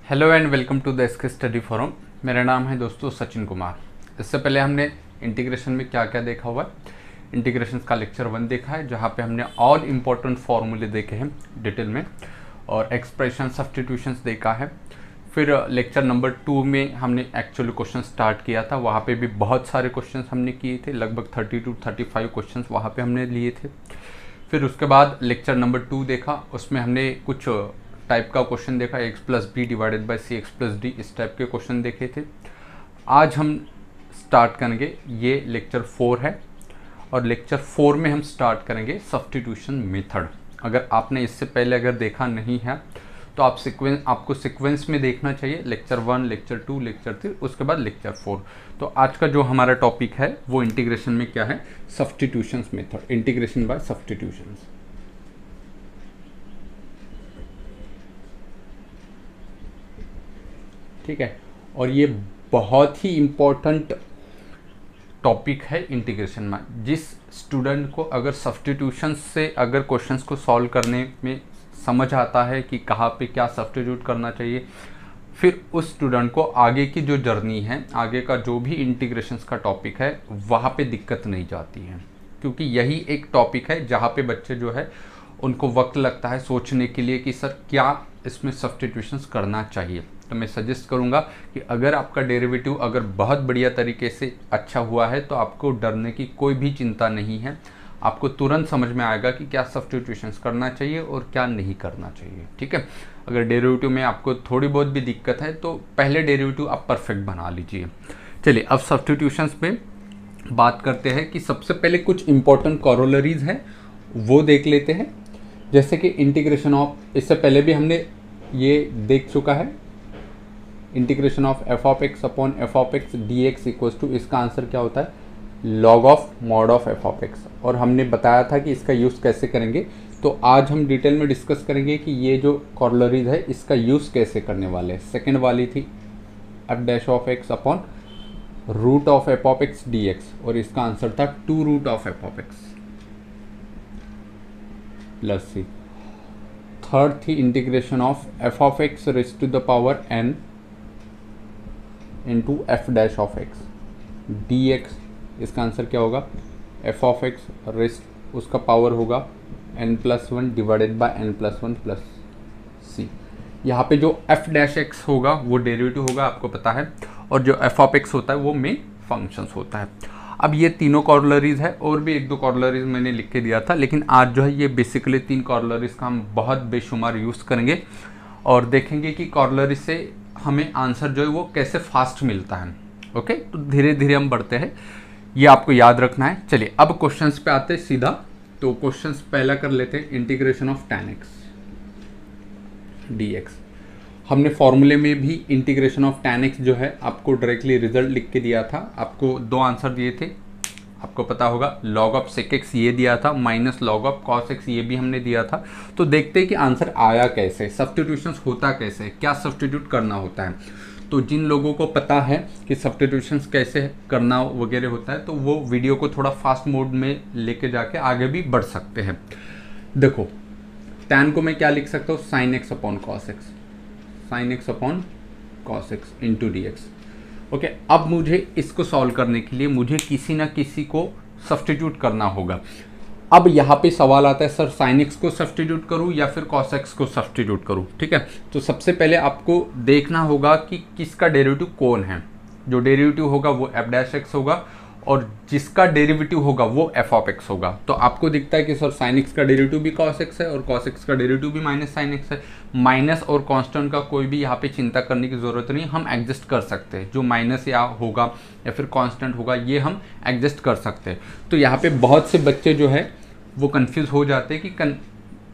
Hello and welcome to the SK study forum. मेरा नाम है दोस्तों सचिन कुमार। इससे पहले हमने इंटीग्रेशन में क्या क्या देखा हुआ है। इंटीग्रेशन का लेक्चर 1 देखा है, जहाँ पे हमने ऑल इम्पोर्टेंट फार्मूले देखे हैं डिटेल में और एक्सप्रेशन सब्स्टिट्यूशंस देखा है। फिर लेक्चर नंबर 2 में हमने एक्चुअली क्वेश्चन स्टार्ट किया था, वहाँ पे भी बहुत सारे क्वेश्चन हमने किए थे, लगभग 30 to 35 क्वेश्चन वहाँ पे हमने लिए थे। फिर उसके बाद लेक्चर नंबर 2 देखा, उसमें हमने कुछ टाइप का क्वेश्चन देखा, x plus b divided by c x plus d, इस टाइप के क्वेश्चन देखे थे। आज हम स्टार्ट करेंगे, ये लेक्चर 4 है और लेक्चर 4 में हम स्टार्ट करेंगे सब्स्टिट्यूशन मेथड। अगर आपने इससे पहले अगर देखा नहीं है तो आपको सीक्वेंस में देखना चाहिए, लेक्चर 1, लेक्चर 2, लेक्चर 3, उसके बाद लेक्चर 4। तो आज का जो हमारा टॉपिक है वो इंटीग्रेशन में क्या है, substitution method, integration by substitution. ठीक है, और ये बहुत ही इम्पोर्टेंट टॉपिक है इंटीग्रेशन में। जिस स्टूडेंट को अगर सब्स्टिट्यूशन से अगर क्वेश्चंस को सॉल्व करने में समझ आता है कि कहाँ पे क्या सब्स्टिट्यूट करना चाहिए, फिर उस स्टूडेंट को आगे की जो जर्नी है, आगे का जो भी इंटीग्रेशंस का टॉपिक है, वहाँ पे दिक्कत नहीं जाती है। क्योंकि यही एक टॉपिक है जहाँ पे बच्चे जो है उनको वक्त लगता है सोचने के लिए कि सर क्या इसमें सब्स्टिट्यूशंस करना चाहिए। तो मैं सजेस्ट करूंगा कि अगर आपका डेरिवेटिव अगर बहुत बढ़िया तरीके से अच्छा हुआ है तो आपको डरने की कोई भी चिंता नहीं है। आपको तुरंत समझ में आएगा कि क्या सब्स्टिट्यूशंस करना चाहिए और क्या नहीं करना चाहिए। ठीक है, अगर डेरिवेटिव में आपको थोड़ी बहुत भी दिक्कत है तो पहले डेरिवेटिव आप परफेक्ट बना लीजिए। चलिए अब सब्स्टिट्यूशंस में बात करते हैं कि सबसे पहले कुछ इंपॉर्टेंट कॉरोलरीज हैं वो देख लेते हैं। जैसे कि इंटीग्रेशन ऑफ, इससे पहले भी हमने ये देख चुका है, integration of f of x upon f of x d x equal to, इसका आंसर क्या होता है, log of mod of f of x. और हमने बताया था कि इसका यूज़ कैसे करेंगे। तो आज हम डिटेल में डिस्कस करेंगे कि ये जो कॉर्लरीज है इसका यूज़ कैसे करने वाले हैं। सेकेंड वाली थी f dash of x upon root of f of x d x, और इसका आंसर था 2 root of f of x plus c. Third थी integration of f of x raise to the power n into f dash of x d x, इसका answer क्या होगा, f of x raised उसका power होगा n+1 divided by n+1 plus सी। यहाँ पे जो F dash x होगा वो डेरिवेटिव होगा, आपको पता है, और जो एफ ऑफ एक्स होता है वो मेन फंक्शंस होता है। अब ये तीनों कॉर्लरीज है, और भी 1-2 कॉर्लरीज मैंने लिख के दिया था, लेकिन आज जो है ये बेसिकली 3 कॉर्लरीज का हम बहुत बेशुमार यूज़ करेंगे और देखेंगे कि कॉर्लरी से हमें आंसर जो है वो कैसे फास्ट मिलता है। ओके, तो धीरे धीरे हम बढ़ते हैं, ये आपको याद रखना है। चलिए अब क्वेश्चंस पे आते हैं सीधा। तो क्वेश्चंस पहला कर लेते हैं, integration of tan x dx। हमने फॉर्मूले में भी इंटीग्रेशन ऑफ tan x जो है आपको डायरेक्टली रिजल्ट लिख के दिया था। आपको 2 आंसर दिए थे, आपको पता होगा, log ऑफ sec x ये दिया था, minus log of cos x ये भी हमने दिया था। तो देखते हैं कि आंसर आया कैसे, सब्स्टिट्यूशंस होता कैसे, क्या सब्स्टिट्यूट करना होता है। तो जिन लोगों को पता है कि सब्स्टिट्यूशंस कैसे करना वगैरह होता है तो वो वीडियो को थोड़ा फास्ट मोड में लेके जाके आगे भी बढ़ सकते हैं। देखो tan को मैं क्या लिख सकता हूँ, sin x upon cos x, sin x upon cos x into d x. Okay, अब मुझे इसको सॉल्व करने के लिए मुझे किसी ना किसी को सब्स्टिट्यूट करना होगा। अब यहाँ पे सवाल आता है, सर sin x को सब्स्टिट्यूट करूँ या फिर cos x को सब्स्टिट्यूट करूँ। ठीक है, तो सबसे पहले आपको देखना होगा कि किसका डेरिवेटिव कौन है। जो डेरिवेटिव होगा वो f डैश x होगा और जिसका डेरिवेटिव होगा वो f ऑफ x होगा। तो आपको दिखता है कि सर sin x का डेरिवेटिव भी cos x है और cos x का डेरिवेटिव भी माइनस sin x है। माइनस और कांस्टेंट का कोई भी यहाँ पे चिंता करने की ज़रूरत नहीं, हम एडजस्ट कर सकते हैं। जो माइनस या होगा या फिर कांस्टेंट होगा ये हम एडजस्ट कर सकते हैं। तो यहाँ पे बहुत से बच्चे जो है वो कंफ्यूज हो जाते हैं कि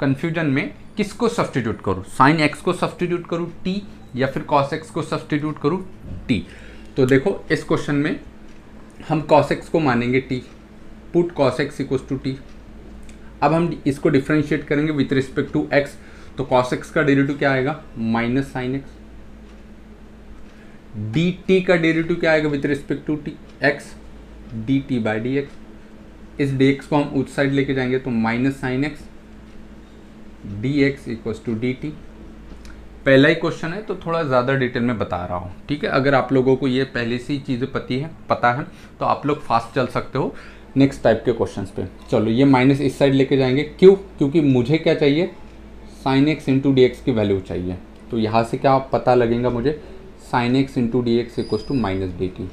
कन्फ्यूजन में किसको सब्स्टिट्यूट करूँ, sin x को सब्स्टिट्यूट करूँ t या फिर cos x को सब्स्टिट्यूट करूँ t। तो देखो इस क्वेश्चन में हम cos x को मानेंगे t, put cos x equals to t। अब हम इसको डिफ्रेंशिएट करेंगे विथ रिस्पेक्ट टू x, तो cos x का डेरिवेटिव क्या आएगा, माइनस sin x। dt का डेरिवेटिव क्या आएगा with respect to x, dt by d x. इस dx को हम उस साइड लेके जाएंगे तो minus sin x d x equals to d t. पहला ही क्वेश्चन है तो थोड़ा ज़्यादा डिटेल में बता रहा हूँ, ठीक है। अगर आप लोगों को ये पहले से ही चीज़ें पता है तो आप लोग फास्ट चल सकते हो नेक्स्ट टाइप के क्वेश्चंस पे। चलो ये माइनस इस साइड लेके जाएंगे, क्यों? क्योंकि मुझे क्या चाहिए, sine x into d x की वैल्यू चाहिए। तो यहाँ से क्या पता लगेगा मुझे, sine x into d x equal to minus d t.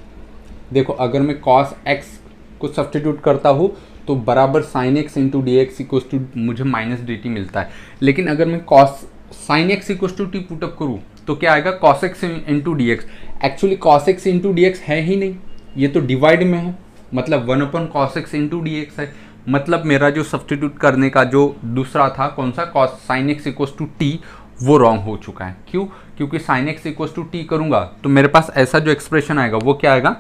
देखो अगर मैं कॉस एक्स को सब्सटीट्यूट करता हूँ तो बराबर sine x into d x equal to मुझे माइनस डी टी मिलता है। लेकिन अगर मैं cos sine x equal to t put up करूँ तो क्या आएगा, cos x into d x. Actually cos x into d x है ही नहीं, ये तो डिवाइड में है, मतलब 1 cos x into d x है। मतलब मेरा जो सब्सटीट्यूट करने का जो दूसरा था कौन सा, cos sine x equal to t, वो रॉन्ग हो चुका है। क्यों? क्योंकि sine x equal to t करूंगा तो मेरे पास ऐसा जो एक्सप्रेशन आएगा वो क्या आएगा,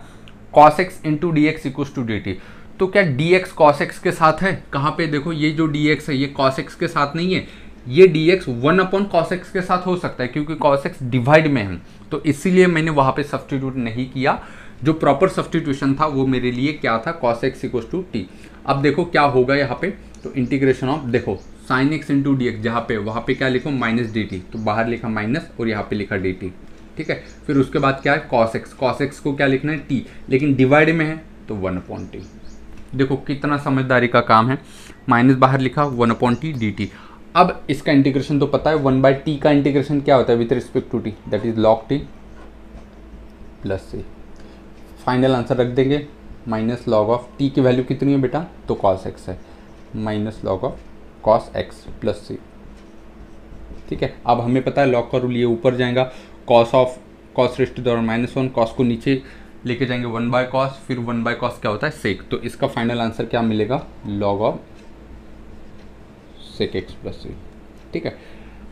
cos x into d x equal to d t. तो क्या डी एक्स कॉस एक्स के साथ है? कहाँ पे देखो, ये जो डी एक्स है ये कॉस एक्स के साथ नहीं है, ये डी एक्स 1 कॉस एक्स के साथ हो सकता है क्योंकि कॉस एक्स डिवाइड में है। तो इसीलिए मैंने वहाँ पे सब्सटीट्यूट नहीं किया। जो प्रॉपर सब्सटीट्यूशन था वो मेरे लिए क्या था, cos x equal to t. अब देखो क्या होगा यहाँ पे, तो इंटीग्रेशन ऑफ, देखो sine x into d x, जहाँ पे वहाँ पे क्या लिखो, माइनस डी टी, तो बाहर लिखा माइनस और यहाँ पे लिखा डी टी, ठीक है। फिर उसके बाद क्या है, कॉस एक्स को क्या लिखना है, टी, लेकिन डिवाइड में है तो 1/t। देखो कितना समझदारी का काम है, माइनस बाहर लिखा 1/t डी टी। अब इसका इंटीग्रेशन तो पता है, 1/t का इंटीग्रेशन क्या होता है with respect to t, that is log t plus c. Final answer रख देंगे, माइनस लॉग ऑफ टी की वैल्यू कितनी है बेटा, तो cos x है, minus log of cos x plus c, ठीक है। अब हमें पता है लॉग का रूल ये ऊपर जाएगा, cos raised to the power -1, cos को नीचे लेके जाएंगे 1/cos, फिर 1/cos क्या होता है, sec। तो इसका फाइनल आंसर क्या मिलेगा, log of sec x plus c, ठीक है।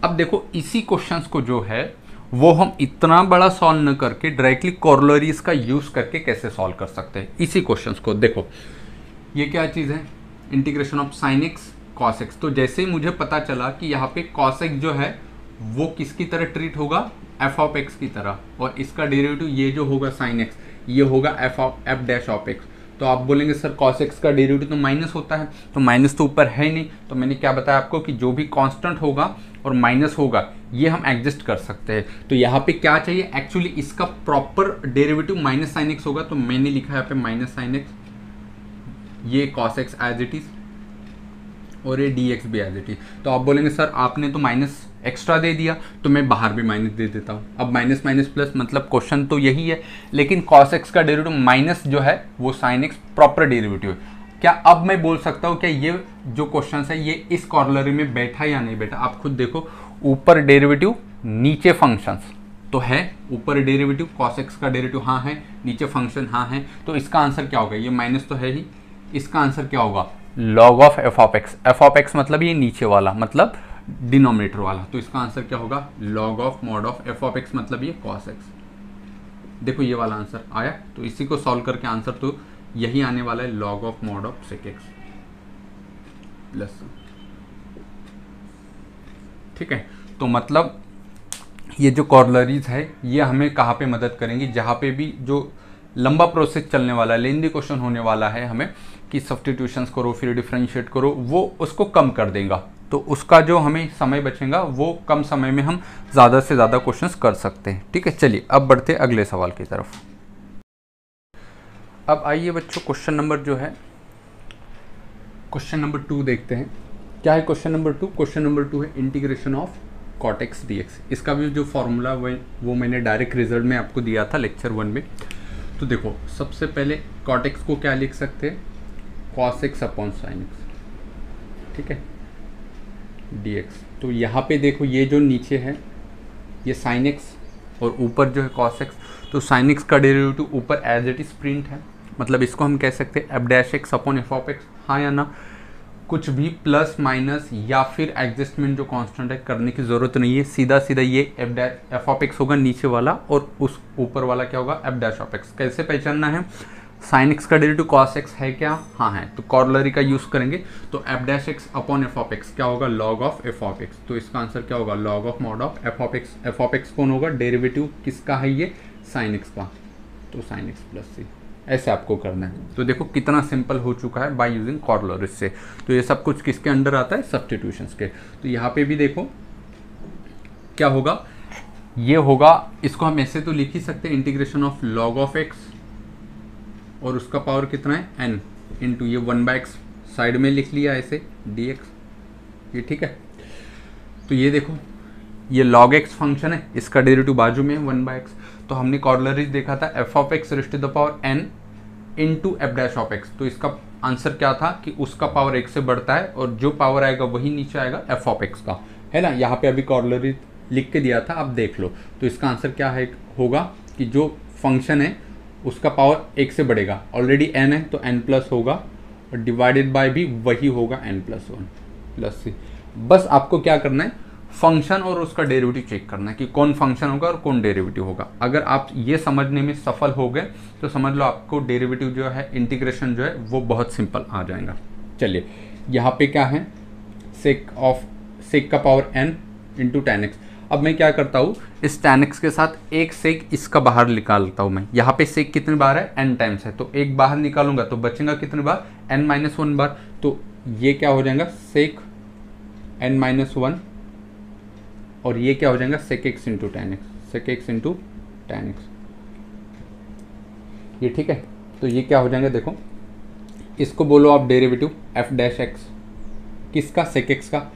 अब देखो इसी क्वेश्चंस को जो है वो हम इतना बड़ा सॉल्व न करके डायरेक्टली कॉरोलरीज का यूज करके कैसे सॉल्व कर सकते हैं इसी क्वेश्चंस को। देखो ये क्या चीज़ है, integration of sine x cos x. तो जैसे ही मुझे पता चला कि यहाँ पे कॉस एक्स जो है वो किसकी तरह ट्रीट होगा, एफ ऑफ एक्स की तरह, और इसका डेरिवेटिव ये जो होगा साइन एक्स, ये होगा एफ डैश ऑफ एक्स। तो आप बोलेंगे सर कॉस एक्स का डेरिवेटिव तो माइनस होता है, तो माइनस तो ऊपर है ही नहीं। तो मैंने क्या बताया आपको कि जो भी कांस्टेंट होगा और माइनस होगा ये हम एडजस्ट कर सकते हैं। तो यहाँ पे क्या चाहिए, एक्चुअली इसका proper derivative minus sine x होगा, तो मैंने लिखा है यहाँ पे माइनस साइन एक्स, ये cos x as it is और ये डी एक्स भी एज इट इज। तो आप बोलेंगे सर आपने तो माइनस एक्स्ट्रा दे दिया, तो मैं बाहर भी माइनस दे देता हूँ। अब माइनस माइनस प्लस, मतलब क्वेश्चन तो यही है, लेकिन कॉस एक्स का डेरिवेटिव माइनस जो है वो साइन एक्स प्रॉपर डेरिवेटिव है। क्या अब मैं बोल सकता हूँ क्या ये जो क्वेश्चन है ये इस कॉर्लरी में बैठा या नहीं बैठा? आप खुद देखो, ऊपर डेरिवेटिव नीचे फंक्शंस तो है, ऊपर डेरिवेटिव कॉस एक्स का डेरिवेटिव हाँ है, नीचे फंक्शन हाँ है, तो इसका आंसर क्या होगा, ये माइनस तो है ही, इसका आंसर क्या होगा, log of f of x. F of x मतलब ये नीचे वाला, मतलब डिनोमिनेटर वाला, तो इसका आंसर क्या होगा, log of mod of f of x, मतलब ये कॉस एक्स। देखो ये वाला आंसर आया, तो इसी को सॉल्व करके आंसर तो यही आने वाला है, log of mod of sec x plus, ठीक है। तो मतलब ये जो कॉर्लरीज है ये हमें कहाँ पे मदद करेंगी, जहाँ पे भी जो लंबा प्रोसेस चलने वाला है, लेंदी क्वेश्चन होने वाला है हमें कि सब्स्टिट्यूशंस करो फिर डिफरेंशिएट करो, वो उसको कम कर देगा। तो उसका जो हमें समय बचेगा वो कम समय में हम ज़्यादा से ज़्यादा क्वेश्चंस कर सकते हैं, ठीक है। चलिए अब बढ़ते अगले सवाल की तरफ। अब आइए बच्चों क्वेश्चन नंबर जो है, क्वेश्चन नंबर 2 देखते हैं। क्या है क्वेश्चन नंबर 2? क्वेश्चन नंबर 2 है integration of cot x d x. इसका भी जो फॉर्मूला वो मैंने डायरेक्ट रिजल्ट में आपको दिया था लेक्चर 1 में। तो देखो सबसे पहले कॉट एक्स को क्या लिख सकते हैं, cos x upon sine x, ठीक है, डी एक्स। तो यहाँ पे देखो ये जो नीचे है ये साइन एक्स और ऊपर जो है कॉस एक्स, तो साइन एक्स का डेरिवेटिव ऊपर एज इट इज प्रिंट है, मतलब इसको हम कह सकते हैं F dash x upon f of x, हाँ या ना। कुछ भी प्लस माइनस या फिर एडजस्टमेंट जो कांस्टेंट है करने की ज़रूरत नहीं है, सीधा सीधा ये एफ ऑफ एक्स होगा नीचे वाला और उस ऊपर वाला क्या होगा, एफ डैश ऑफ एक्स। कैसे पहचानना है, साइन एक्स का डेरिवेटिव कॉस एक्स है क्या, हाँ है, तो कॉर्लरी का यूज़ करेंगे। तो f dash x upon f of x क्या होगा, log of f of x. तो इसका आंसर क्या होगा, log of mod of f of x. F of x कौन होगा, डेरिवेटिव किसका है, ये साइन एक्स का, तो साइन एक्स प्लस सी। ऐसे आपको करना है। तो देखो कितना सिंपल हो चुका है बाय यूजिंग कॉर्लरीज से। तो ये सब कुछ किसके अंडर आता है, सब्स्टिट्यूशंस के। तो यहाँ पे भी देखो क्या होगा, ये होगा, इसको हम ऐसे तो लिख ही सकते हैं, integration of log of x और उसका पावर कितना है n इंटू ये 1/x साइड में लिख लिया ऐसे dx, ये ठीक है। तो ये देखो ये log x फंक्शन है, इसका डेरिवेटिव बाजू में 1/x। तो हमने कॉर्लरीज देखा था f of x raised to the power n into f dash of x। तो इसका आंसर क्या था कि उसका पावर एक से बढ़ता है और जो पावर आएगा वही नीचे आएगा f ऑफ x का, है ना। यहाँ पे अभी कॉर्लरीज लिख के दिया था, आप देख लो। तो इसका आंसर क्या है होगा कि जो फंक्शन है उसका पावर एक से बढ़ेगा, ऑलरेडी n है तो n प्लस होगा और डिवाइडेड बाय भी वही होगा n प्लस 1 प्लस c। बस आपको क्या करना है, फंक्शन और उसका डेरिवेटिव चेक करना है कि कौन फंक्शन होगा और कौन डेरिवेटिव होगा। अगर आप ये समझने में सफल हो गए तो समझ लो आपको डेरिवेटिव जो है, इंटीग्रेशन जो है वो बहुत सिंपल आ जाएगा। चलिए यहाँ पे क्या है, सेक का power n into tan x। अब मैं क्या करता हूँ, इस tan x के साथ एक सेक इसका बाहर निकालता हूँ मैं। यहाँ पे सेक कितनी बार है, n टाइम्स है, तो एक बाहर निकालूंगा तो बचेगा कितनी बार, n-1 बार। तो ये क्या हो जाएगा, सेक n-1 और ये क्या हो जाएगा, सेक x इंटू tan x, सेक x इंटू tan x, ये ठीक है। तो ये क्या हो जाएगा, देखो इसको बोलो आप डेरिवेटिव f डैश x, किसका, सेक x का।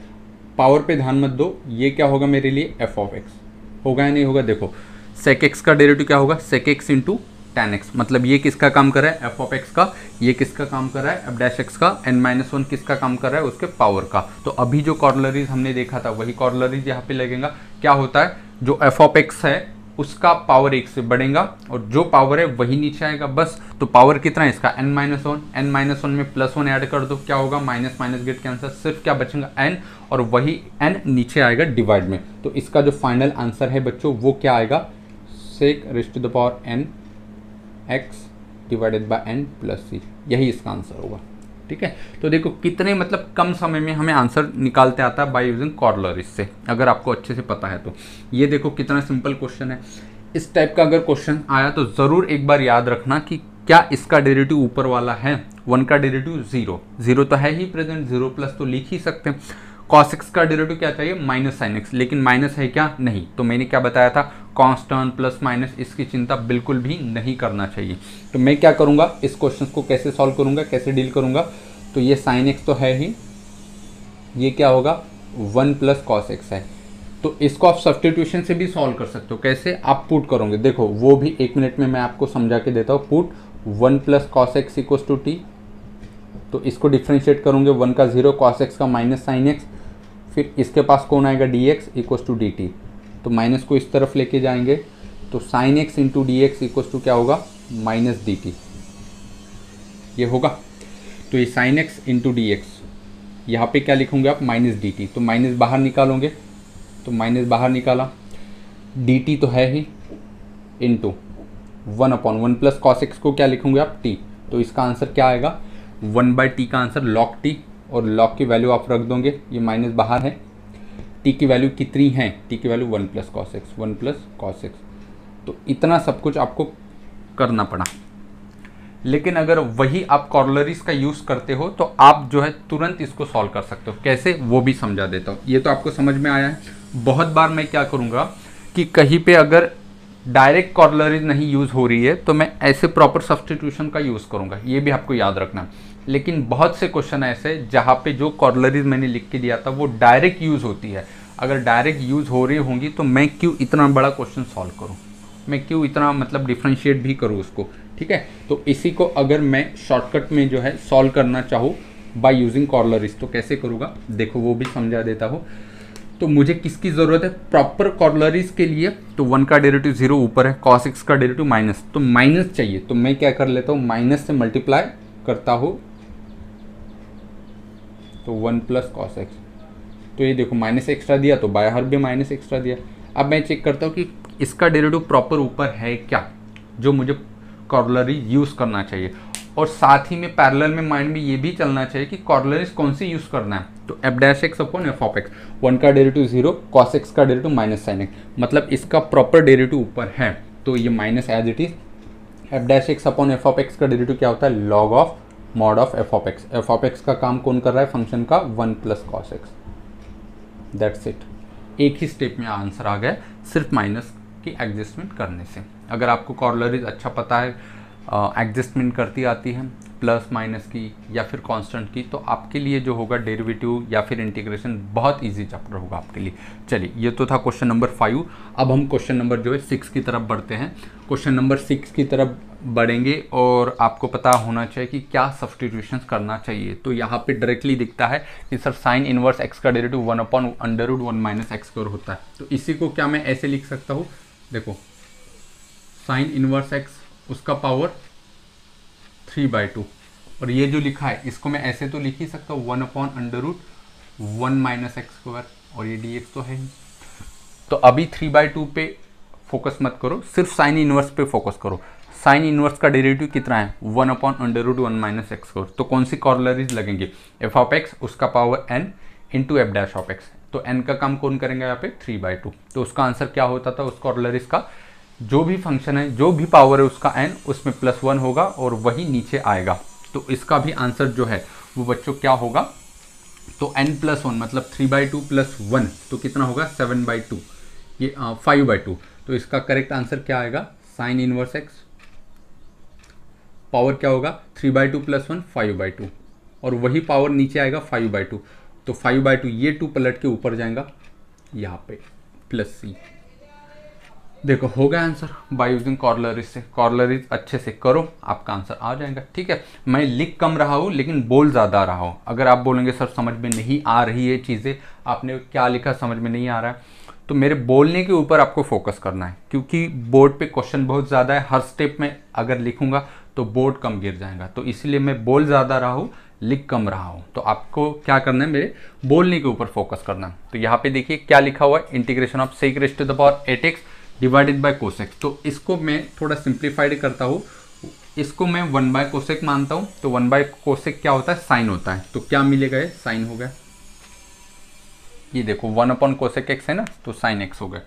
पावर पे ध्यान मत दो, ये क्या होगा मेरे लिए f ऑफ x होगा या नहीं होगा। देखो सेक x का डेरिवेटिव क्या होगा, सेक x इंटू tan x, मतलब ये किसका काम कर रहा है, f ऑफ x का। ये किसका काम कर रहा है, f डैश x का। n-1 किसका काम कर रहा है, उसके पावर का। तो अभी जो कॉर्लरीज हमने देखा था वही कॉर्लरीज यहाँ पे लगेगा। क्या होता है, जो f ऑफ x है उसका पावर एक से बढ़ेगा और जो पावर है वही नीचे आएगा बस। तो पावर कितना है इसका, n-1, n-1 में +1 ऐड कर दो, क्या होगा, माइनस माइनस गेट कैंसर, सिर्फ क्या बचेगा n, और वही n नीचे आएगा डिवाइड में। तो इसका जो फाइनल आंसर है बच्चों वो क्या आएगा, sec raised to the power n x divided by n plus c, यही इसका आंसर होगा। ठीक है, तो देखो कितने मतलब कम समय में हमें आंसर निकालते आता है बाय यूजिंग कॉर्लरीज से, अगर आपको अच्छे से पता है तो। ये देखो कितना सिंपल क्वेश्चन है। इस टाइप का अगर क्वेश्चन आया तो ज़रूर एक बार याद रखना कि क्या इसका डेरिवेटिव ऊपर वाला है, 1 का डेरिवेटिव 0 तो है ही प्रेजेंट, 0 प्लस तो लिख ही सकते हैं। cos x का डेरिवेटिव क्या चाहिए, माइनस साइन x, लेकिन माइनस है क्या, नहीं। तो मैंने क्या बताया था, कांस्टेंट प्लस माइनस, इसकी चिंता बिल्कुल भी नहीं करना चाहिए। तो मैं क्या करूँगा, इस क्वेश्चन को कैसे सॉल्व करूँगा, कैसे डील करूँगा। तो ये साइन x तो है ही, ये क्या होगा 1 प्लस कॉस एक्स है। तो इसको आप सब्स्टिट्यूशन से भी सॉल्व कर सकते हो। कैसे, आप पुट करोगे, देखो वो भी 1 मिनट में मैं आपको समझा के देता हूँ। Put 1 plus cos x equals to t, तो इसको डिफ्रेंशिएट करोगे, 1 का 0, कॉस एक्स का माइनस साइन एक्स, फिर इसके पास कौन आएगा, d x equals to d t. तो माइनस को इस तरफ लेके जाएंगे तो sine x into d x equals to क्या होगा, माइनस डी टी, ये होगा। तो ये sine x into d x, यहाँ पे क्या लिखोगे आप, माइनस डी टी। तो माइनस बाहर निकालोगे तो माइनस बाहर निकाला, डी टी तो है ही, इंटू 1/1 प्लस कॉस एक्स को क्या लिखोगे आप, टी। तो इसका आंसर क्या आएगा, 1/t का आंसर लॉग टी, और लॉग की वैल्यू आप रख दोगे, ये माइनस बाहर है। टी की वैल्यू कितनी है, टी की value 1 plus cos x, 1 plus cos x. तो इतना सब कुछ आपको करना पड़ा। लेकिन अगर वही आप कॉर्लरीज का यूज़ करते हो तो आप जो है तुरंत इसको सॉल्व कर सकते हो। कैसे, वो भी समझा देता हूँ। ये तो आपको समझ में आया है। बहुत बार मैं क्या करूँगा कि कहीं पे अगर डायरेक्ट कॉर्लरीज नहीं यूज़ हो रही है तो मैं ऐसे प्रॉपर सब्स्टिट्यूशन का यूज़ करूँगा, ये भी आपको याद रखना। लेकिन बहुत से क्वेश्चन ऐसे जहाँ पे जो कॉर्लरीज मैंने लिख के दिया था वो डायरेक्ट यूज़ होती है। अगर डायरेक्ट यूज़ हो रही होंगी तो मैं क्यों इतना बड़ा क्वेश्चन सॉल्व करूँ, मैं क्यों इतना मतलब डिफ्रेंशिएट भी करूँ उसको। ठीक है, तो इसी को अगर मैं शॉर्टकट में जो है सॉल्व करना चाहूँ बाय यूजिंग कॉर्लरीज तो कैसे करूँगा, देखो वो भी समझा देता हूँ। तो मुझे किसकी ज़रूरत है, प्रॉपर कॉर्लरीज के लिए। तो 1 का डेरिवेटिव 0 ऊपर है, कॉस एक्स का डेरिवेटिव माइनस, तो माइनस चाहिए। तो मैं क्या कर लेता हूँ, माइनस से मल्टीप्लाई करता हूँ, तो 1 प्लस कॉस एक्स। तो ये देखो माइनस एक्स्ट्रा दिया तो बाहर भी माइनस एक्स्ट्रा दिया। अब मैं चेक करता हूँ कि इसका डेरिवेटिव प्रॉपर ऊपर है क्या, जो मुझे कॉर्लरी यूज़ करना चाहिए। और साथ ही में पैरेलल में माइंड में ये भी चलना चाहिए कि कॉर्लरीज कौन सी यूज़ करना है। तो f dash x upon f of x, 1 का डेरिवेटिव 0, कॉस एक्स का डेरिवेटिव माइनस साइन एक्स, मतलब इसका प्रॉपर डेरिवेटिव ऊपर है तो ये minus as it is. F dash x upon f of x का डेरिवेटिव क्या होता है, log of mod of f of x. F of x का काम कौन कर रहा है, फंक्शन का 1 plus cos x, that's it. एक ही स्टेप में आंसर आ गया सिर्फ माइनस की एडजस्टमेंट करने से। अगर आपको कॉर्लरीज अच्छा पता है, एडजस्टमेंट करती आती है प्लस माइनस की या फिर कांस्टेंट की, तो आपके लिए जो होगा डेरिवेटिव या फिर इंटीग्रेशन बहुत इजी चैप्टर होगा आपके लिए। चलिए ये तो था क्वेश्चन नंबर 5। अब हम क्वेश्चन नंबर जो है 6 की तरफ बढ़ते हैं। क्वेश्चन नंबर 6 की तरफ बढ़ेंगे और आपको पता होना चाहिए कि क्या सब्सटीट्यूशंस करना चाहिए। तो यहाँ पे डायरेक्टली दिखता है कि सर साइन इनवर्स एक्स का डेरिवेटिव 1/√1 माइनस एक्स स्क्वायर होता है। तो इसी को क्या मैं ऐसे लिख सकता हूँ, देखो साइन इनवर्स एक्स उसका पावर 3/2, और ये जो लिखा है इसको मैं ऐसे तो लिख ही सकता हूँ 1/√1 माइनस एक्स स्क्वायर, और ये dx तो है ही। तो अभी 3/2 पे फोकस मत करो, सिर्फ साइन इनवर्स पे फोकस करो। साइन इनवर्स का डेरिवेटिव कितना है 1/√1 माइनस एक्स स्क्वायर। तो कौन सी कॉर्लरीज लगेंगे, एफ ऑफ एक्स उसका power n into f dash of x. तो n का काम कौन करेंगे यहाँ पे 3/2। तो उसका आंसर क्या होता था, उस कॉर्लरीज का जो भी फंक्शन है, जो भी पावर है उसका n, उसमें +1 होगा और वही नीचे आएगा। तो इसका भी आंसर जो है वो बच्चों क्या होगा, तो n+1 मतलब 3/2 + 1 तो कितना होगा 7/2, ये 5/2। तो इसका करेक्ट आंसर क्या आएगा, साइन इनवर्स एक्स पावर क्या होगा 3/2 + 1 5/2, और वही पावर नीचे आएगा 5/2। तो 5/2 ये 2 पलट के ऊपर जाएगा यहाँ पे +c। देखो हो गया आंसर बाय यूजिंग कॉर्लरीज से। कॉर्लरीज अच्छे से करो, आपका आंसर आ जाएगा। ठीक है, मैं लिख कम रहा हूँ लेकिन बोल ज़्यादा रहा हूँ। अगर आप बोलेंगे सर समझ में नहीं आ रही है चीज़ें, आपने क्या लिखा समझ में नहीं आ रहा है, तो मेरे बोलने के ऊपर आपको फोकस करना है, क्योंकि बोर्ड पे क्वेश्चन बहुत ज़्यादा है। हर स्टेप में अगर लिखूंगा तो बोर्ड कम गिर जाएगा, तो इसलिए मैं बोल ज़्यादा रहा हूँ लिख कम रहा हूँ। तो आपको क्या करना है, मेरे बोलने के ऊपर फोकस करना है। तो यहाँ पे देखिए क्या लिखा हुआ है, integration of sec raised to the power 8x divided by cosec. तो इसको मैं थोड़ा सिंप्लीफाइड करता हूँ, इसको मैं 1/कोसेक मानता हूँ। तो 1/कोसेक क्या होता है, साइन होता है। तो क्या मिलेगा, ये साइन हो गया। ये देखो 1/कोसेक एक्स है ना, तो साइन एक्स हो गया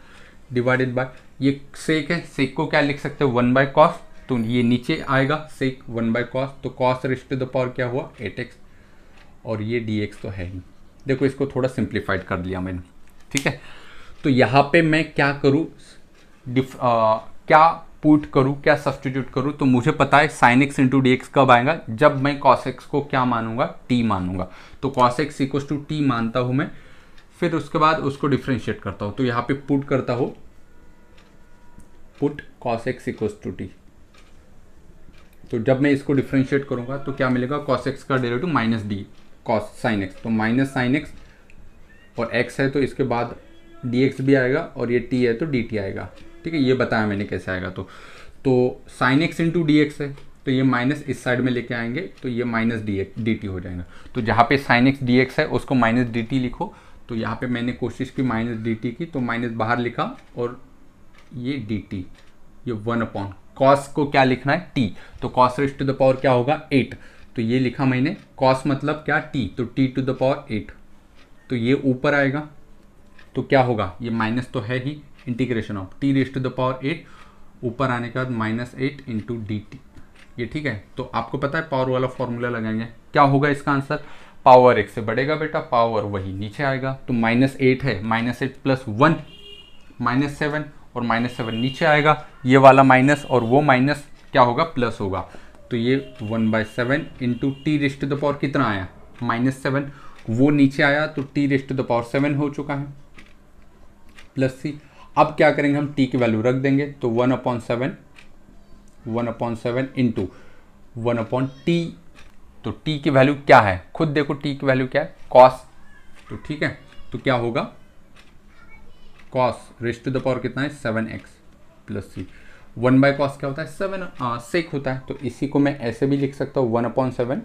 डिवाइडेड बाय, ये सेक है, सेक को क्या लिख सकते हो 1/कॉस। तो ये नीचे आएगा सेक 1/कॉस, तो cos raised to the power क्या हुआ 8x, और ये dx तो है ही। देखो इसको थोड़ा सिंप्लीफाइड कर लिया मैंने। ठीक है, तो यहाँ पे मैं क्या करूँ, क्या पुट करूँ, क्या सब्सटीट्यूट करूँ। तो मुझे पता है sign x into d x कब आएगा, जब मैं कॉस एक्स को क्या मानूंगा, टी मानूंगा। तो cos x equals to t मानता हूँ मैं, फिर उसके बाद उसको डिफ्रेंशिएट करता हूँ। तो यहाँ पे पुट करता हूँ, put cos x equals to t. तो जब मैं इसको डिफ्रेंशिएट करूंगा तो क्या मिलेगा, कॉस एक्स का derivative minus d cos sine x, तो माइनस साइन एक्स, और एक्स है तो इसके बाद डी एक्स भी आएगा, और ये टी है तो डी टी आएगा। ठीक है, ये बताया मैंने कैसे आएगा। तो sine x into d x है, तो ये माइनस इस साइड में लेके आएंगे, तो ये minus D x D T हो जाएगा। तो जहाँ पे साइन एक्स डी एक्स है उसको माइनस डी टी लिखो। तो यहाँ पे मैंने कोशिश की माइनस डी टी की, तो माइनस बाहर लिखा, और ये डी टी, ये 1/, कॉस को क्या लिखना है टी, तो cos raised to the power क्या होगा 8। तो ये लिखा मैंने, कॉस मतलब क्या टी, तो टी टू द पावर 8। तो ये ऊपर आएगा, तो क्या होगा, ये माइनस तो है ही, integration of t raised to the power 8, ऊपर आने के बाद -8 इंटू डी टी। ये ठीक है। तो आपको पता है पावर वाला फॉर्मूला लगाएंगे, क्या होगा इसका आंसर, पावर एक से बढ़ेगा बेटा, पावर वही नीचे आएगा। तो -8 है, -8 + 1 -7, और -7 नीचे आएगा, ये वाला माइनस और वो माइनस क्या होगा प्लस होगा। तो ये 1/7 into t raised to the power कितना आया -7, वो नीचे आया, तो t raised to the power 7 हो चुका है प्लस सी। अब क्या करेंगे, हम टी की वैल्यू रख देंगे, तो 1/7 इंटू 1/टी। तो टी की वैल्यू क्या है, खुद देखो टी की वैल्यू क्या है कॉस। तो ठीक है, तो क्या होगा cos raised to the power कितना है 7x प्लस सी। 1/कॉस क्या होता है 7 सेक होता है। तो इसी को मैं ऐसे भी लिख सकता हूँ 1/7,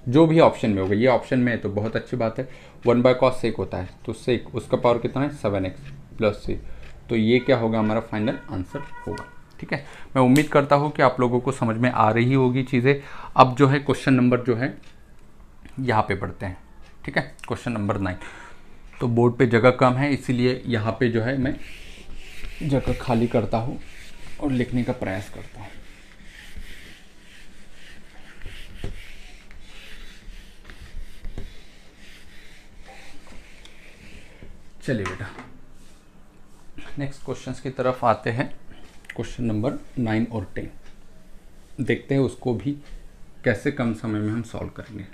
जो भी ऑप्शन में होगा, ये ऑप्शन में है तो बहुत अच्छी बात है। 1/कॉस सेक होता है, तो सेक उसका पावर कितना है 7x प्लस सी। तो ये क्या होगा, हमारा फाइनल आंसर होगा। ठीक है, मैं उम्मीद करता हूँ कि आप लोगों को समझ में आ रही होगी चीज़ें। अब जो है क्वेश्चन नंबर जो है यहाँ पे पढ़ते हैं। ठीक है, क्वेश्चन नंबर 9। तो बोर्ड पे जगह कम है, इसीलिए यहाँ पे जो है मैं जगह खाली करता हूँ और लिखने का प्रयास करता हूँ। चलिए बेटा नेक्स्ट क्वेश्चंस की तरफ आते हैं। क्वेश्चन नंबर 9 और 10 देखते हैं उसको भी कैसे कम समय में हम सॉल्व करेंगे।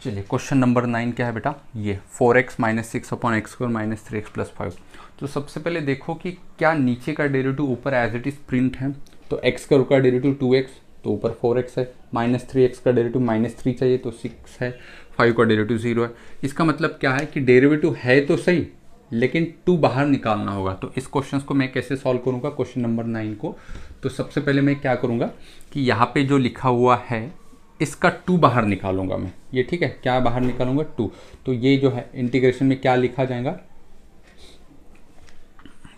चलिए क्वेश्चन नंबर 9 क्या है बेटा, ये 4x minus 6/x² minus 3x plus 5। तो सबसे पहले देखो कि क्या नीचे का डेरिवेटिव ऊपर एज इट इज प्रिंट है। तो x का डेरिवेटिव 2x तो ऊपर 4x है, माइनस 3x का डेरिवेटिव -3 चाहिए तो 6 है, 5 का डेरिवेटिव 0 है। इसका मतलब क्या है कि डेरिवेटिव है तो सही लेकिन 2 बाहर निकालना होगा। तो इस क्वेश्चन को मैं कैसे सॉल्व करूंगा क्वेश्चन नंबर 9 को। तो सबसे पहले मैं क्या करूंगा कि यहाँ पे जो लिखा हुआ है इसका 2 बाहर निकालूंगा मैं, ये ठीक है। क्या बाहर निकालूंगा 2। तो ये जो है इंटीग्रेशन में क्या लिखा जाएगा,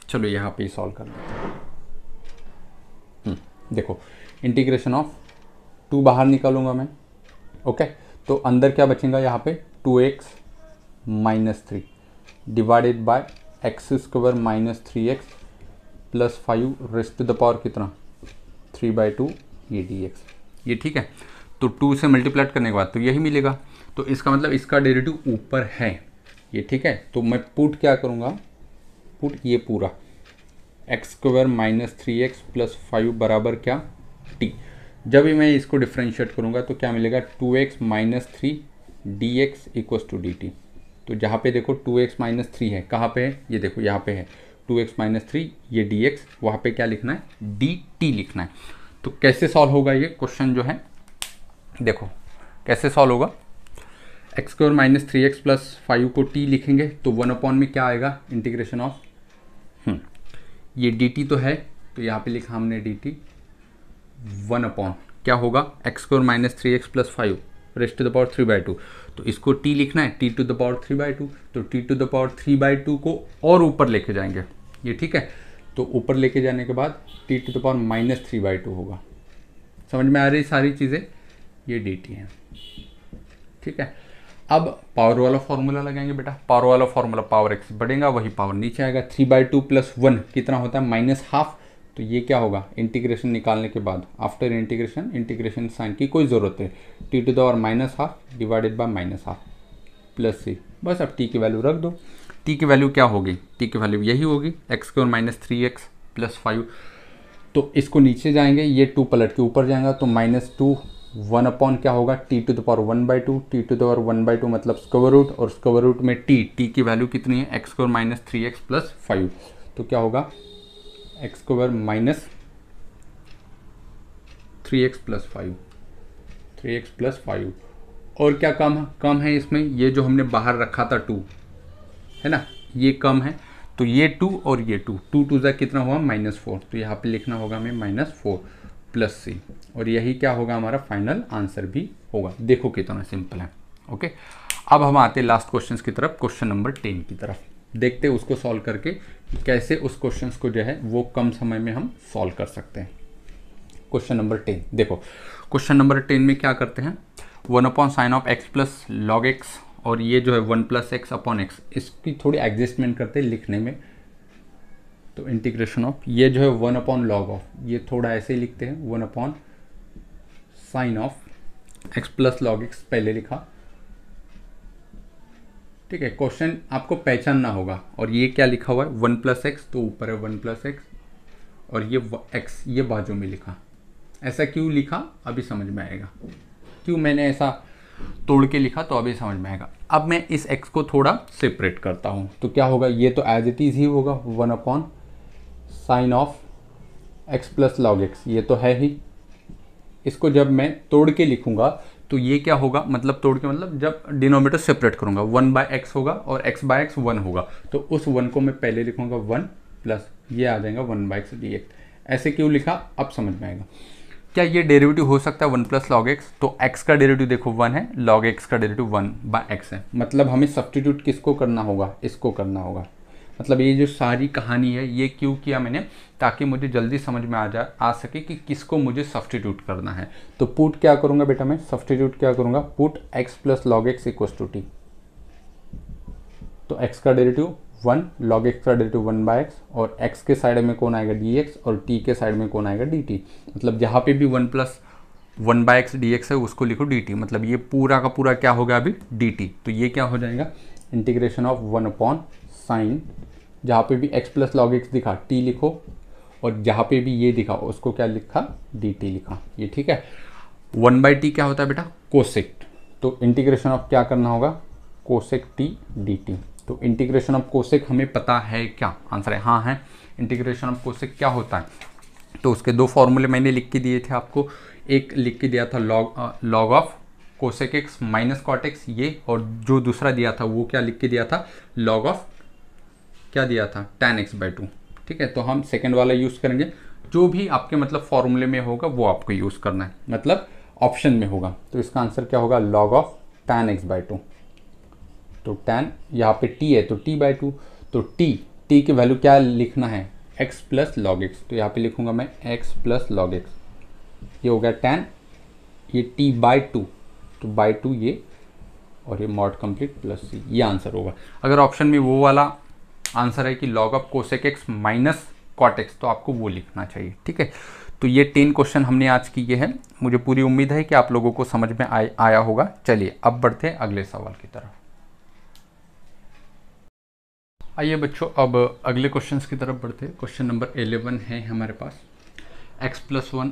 चलो यहाँ पे सॉल्व कर लेते हैं। देखो इंटीग्रेशन ऑफ 2 बाहर निकालूंगा मैं, ओके। तो अंदर क्या बचेगा यहाँ पे 2x minus 3 divided by x² minus 3x plus 5 raised to the power कितना 3/2 ये dx, ये ठीक है। तो 2 से मल्टीप्लाई करने के बाद तो यही मिलेगा। तो इसका मतलब इसका डेरिवेटिव ऊपर है, ये ठीक है। तो मैं पुट क्या करूँगा, पुट ये पूरा x² माइनस 3x प्लस 5 बराबर क्या t। जब भी मैं इसको डिफ्रेंशिएट करूँगा तो क्या मिलेगा 2x minus 3 dx equals to dt। तो जहाँ पे देखो 2x माइनस 3 है, कहाँ पे है, ये देखो यहाँ पे है 2x माइनस 3 ये dx, वहाँ पे क्या लिखना है dt लिखना है। तो कैसे सॉल्व होगा ये क्वेश्चन जो है, देखो कैसे सॉल्व होगा। x² माइनस 3x प्लस 5 को t लिखेंगे तो 1 में क्या आएगा इंटीग्रेशन ऑफ ये dt तो है तो यहाँ पे लिखा हमने dt 1 क्या होगा x² minus 3x plus 5 raised to the power 3/2। तो इसको t लिखना है t टू द पावर 3/2। तो t टू द पावर 3/2 को और ऊपर लेके जाएंगे, ये ठीक है। तो ऊपर लेके जाने के बाद t to the power minus 3/2 होगा। समझ में आ रही सारी चीज़ें, ये dt है, ठीक है। अब पावर वाला फॉर्मूला लगाएंगे बेटा। पावर वाला फॉर्मूला पावर x बढ़ेगा वही पावर नीचे आएगा। 3/2 प्लस 1 कितना होता है -½ तो ये क्या होगा इंटीग्रेशन निकालने के बाद आफ्टर इंटीग्रेशन साइन की कोई ज़रूरत है t to the power -½ divided by -½ plus c। बस अब t की वैल्यू रख दो। t की वैल्यू क्या होगी, t की वैल्यू यही होगी x² माइनस 3x प्लस 5। तो इसको नीचे जाएंगे ये 2 पलट के ऊपर जाएगा तो -2 1 क्या होगा t to the power 1/2। t to the power 1/2 मतलब स्क्वायर रूट, और स्क्वायर रूट में t की वैल्यू कितनी है x² माइनस 3x प्लस 5। तो क्या होगा x² minus 3x plus 5, 3x plus 5। और क्या कम है इसमें, ये जो हमने बाहर रखा था 2 है ना, ये कम है। तो ये 2 और ये 2 2 जा कितना हुआ -4। तो यहाँ पे लिखना होगा हमें -4 प्लस c, और यही क्या होगा हमारा फाइनल आंसर भी होगा। देखो कितना सिंपल है, ओके। अब हम आते हैं लास्ट क्वेश्चन की तरफ, क्वेश्चन नंबर 10 की तरफ। देखते हैं उसको सॉल्व करके कैसे उस क्वेश्चन को जो है वो कम समय में हम सॉल्व कर सकते हैं। क्वेश्चन नंबर 10 देखो, क्वेश्चन नंबर 10 में क्या करते हैं 1 sine of x plus log x, और ये जो है 1 प्लस x अपॉन x, इसकी थोड़ी एडजस्टमेंट करते हैं लिखने में। तो इंटीग्रेशन ऑफ ये जो है 1 लॉग ऑफ, ये थोड़ा ऐसे ही लिखते हैं 1 sine of x plus log x पहले लिखा, ठीक है। क्वेश्चन आपको पहचानना होगा। और ये क्या लिखा हुआ है 1 प्लस x, तो ऊपर है 1 प्लस x, और ये x ये बाजू में लिखा। ऐसा क्यों लिखा अभी समझ में आएगा, क्यों मैंने ऐसा तोड़ के लिखा तो अभी समझ में आएगा। अब मैं इस x को थोड़ा सेपरेट करता हूँ तो क्या होगा, ये तो एज इट इज ही होगा 1 sine of x plus log x, ये तो है ही। इसको जब मैं तोड़ के लिखूंगा तो ये क्या होगा, मतलब तोड़ के मतलब जब डिनोमिनेटर सेपरेट करूंगा 1/x होगा और x/x 1 होगा। तो उस 1 को मैं पहले लिखूंगा 1 प्लस ये आ जाएगा 1/x dx। ऐसे क्यों लिखा अब समझ में आएगा। क्या ये डेरिवेटिव हो सकता है 1 प्लस लॉग x, तो x का डेरिवेटिव देखो 1 है, लॉग x का डेरिवेटिव 1/x है। मतलब हमें सब्स्टिट्यूट किसको करना होगा, इसको करना होगा। मतलब ये जो सारी कहानी है ये क्यों किया मैंने, ताकि मुझे जल्दी समझ में आ सके कि किसको मुझे सब्स्टिट्यूट करना है। तो पुट क्या करूंगा बेटा, मैं सब्स्टिट्यूट क्या करूंगा, put x plus log x equals to t। तो x का डेरिवेटिव 1, log x का डेरिवेटिव 1/x, और x के साइड में कौन आएगा dx, और t के साइड में कौन आएगा dt। मतलब जहाँ पे भी 1 प्लस 1/x dx है उसको लिखो dt। मतलब ये पूरा का पूरा क्या होगा अभी dt। तो ये क्या हो जाएगा इंटीग्रेशन ऑफ 1 अपॉन साइन, जहाँ पे भी x प्लस लॉग एक्स दिखा t लिखो, और जहाँ पे भी ये दिखा उसको क्या लिखा, dt लिखा, ये ठीक है। 1/t क्या होता है बेटा, कोसेक, तो इंटीग्रेशन ऑफ क्या करना होगा, कोसेक t dt। तो इंटीग्रेशन ऑफ कोसेक हमें पता है क्या, आंसर है हाँ है। इंटीग्रेशन ऑफ कोसेक क्या होता है, तो उसके दो फॉर्मूले मैंने लिख के दिए थे आपको। एक लिख के दिया था log of cosec x minus cot x ये, और जो दूसरा दिया था वो क्या लिख के दिया था, लॉग ऑफ क्या दिया था, tan x/2। ठीक है, तो हम सेकेंड वाला यूज़ करेंगे। जो भी आपके मतलब फॉर्मूले में होगा वो आपको यूज़ करना है, मतलब ऑप्शन में होगा। तो इसका आंसर क्या होगा, लॉग ऑफ tan x/2। तो tan यहाँ पे t है तो t/2, तो t की वैल्यू क्या लिखना है, x प्लस लॉग एक्स। तो यहाँ पे लिखूंगा मैं x प्लस लॉग एक्स, ये हो गया tan, ये t/2, तो /2 ये, और ये मॉड कंप्लीट प्लस c, ये आंसर होगा। अगर ऑप्शन में वो वाला आंसर है कि log of cosec x minus cot x, तो आपको वो लिखना चाहिए। ठीक है, तो ये 10 क्वेश्चन हमने आज किए हैं। मुझे पूरी उम्मीद है कि आप लोगों को समझ में आया होगा। चलिए अब बढ़ते हैं अगले सवाल की तरफ। आइए बच्चों, अब अगले क्वेश्चंस की तरफ बढ़ते हैं। क्वेश्चन नंबर 11 है हमारे पास, x plus 1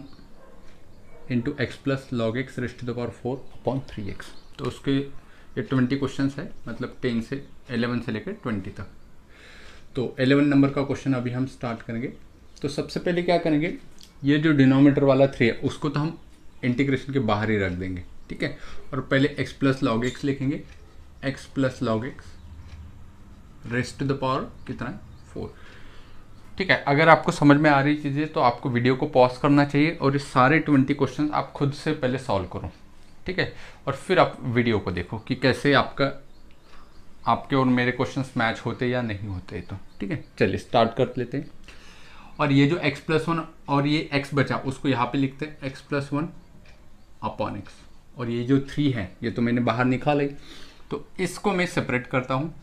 into x plus log x raised to the power 4 upon 3x। तो उसके ये 20 क्वेश्चन है, मतलब 11 से लेकर 20 तक। तो 11 नंबर का क्वेश्चन अभी हम स्टार्ट करेंगे। तो सबसे पहले क्या करेंगे, ये जो डिनोमिनेटर वाला 3 है उसको तो हम इंटीग्रेशन के बाहर ही रख देंगे। ठीक है, और पहले x प्लस लॉग एक्स लिखेंगे, x plus log x raised to the power कितना है, 4। ठीक है, अगर आपको समझ में आ रही चीज़ें तो आपको वीडियो को पॉज करना चाहिए और ये सारे 20 क्वेश्चन आप खुद से पहले सॉल्व करो। ठीक है, और फिर आप वीडियो को देखो कि कैसे आपके और मेरे क्वेश्चंस मैच होते या नहीं होते। तो ठीक है, चलिए स्टार्ट कर लेते हैं। और ये जो x प्लस 1 और ये x बचा उसको यहाँ पे लिखते हैं x प्लस 1 अपॉन एक्स, और ये जो 3 है ये तो मैंने बाहर निकाला ही, तो इसको मैं सेपरेट करता हूँ।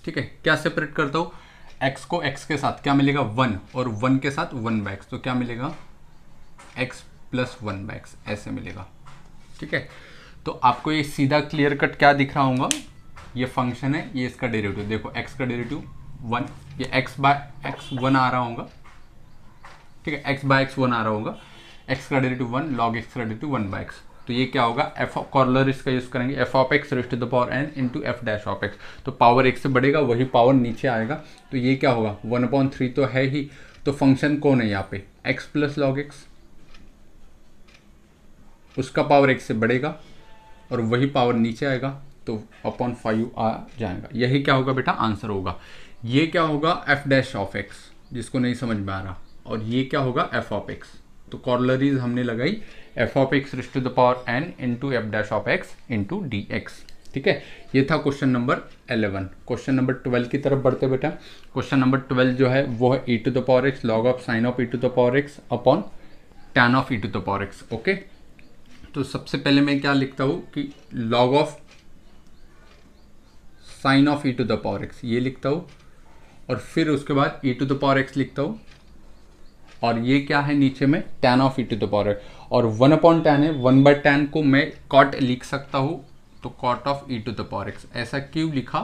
ठीक है, क्या सेपरेट करता हूँ, x को x के साथ क्या मिलेगा 1, और 1 के साथ 1/x, तो क्या मिलेगा x प्लस 1/x ऐसे मिलेगा। ठीक है, तो आपको ये सीधा क्लियर कट क्या दिख रहा होगा, ये फंक्शन है, ये इसका डेरिवेटिव देखो, x का डेरिवेटिव 1, ये x/x 1 आ रहा होगा। ठीक है, x/x 1 आ रहा होगा, x का डेरिवेटिव 1, log x का डेरिवेटिव 1/x। तो ये क्या होगा, f कॉर्लर इसका यूज करेंगे, f of x raised to the power n into f dash of x। तो पावर x से बढ़ेगा वही पावर नीचे आएगा, तो ये क्या होगा 1/3 तो है ही। तो फंक्शन कौन है यहाँ पे, x प्लस लॉग एक्स, उसका पावर x से बढ़ेगा और वही पावर नीचे आएगा, तो अपॉन 5 आ जाएगा। यही क्या होगा बेटा, आंसर होगा। ये क्या होगा, एफ डैश ऑफ एक्स, जिसको नहीं समझ में आ रहा, और ये क्या होगा एफ ऑफ एक्स। तो कॉर्लरीज हमने लगाई f of x raised to the power n into f dash of x into d x. ठीक है, ये था क्वेश्चन नंबर 11। क्वेश्चन नंबर 12 की तरफ बढ़ते बेटा। क्वेश्चन नंबर 12 जो है वो है e to the power x log of sine of e to the power x upon tan of e to the power x. Okay, तो सबसे पहले मैं क्या लिखता हूँ कि log of sine of e to the power x ये लिखता हूँ, और फिर उसके बाद e to the power x लिखता हूँ, और ये क्या है नीचे में tan of e to the power, और 1/tan है, 1/tan को मैं cot लिख सकता हूँ, तो cot of e to the power x। ऐसा क्यों लिखा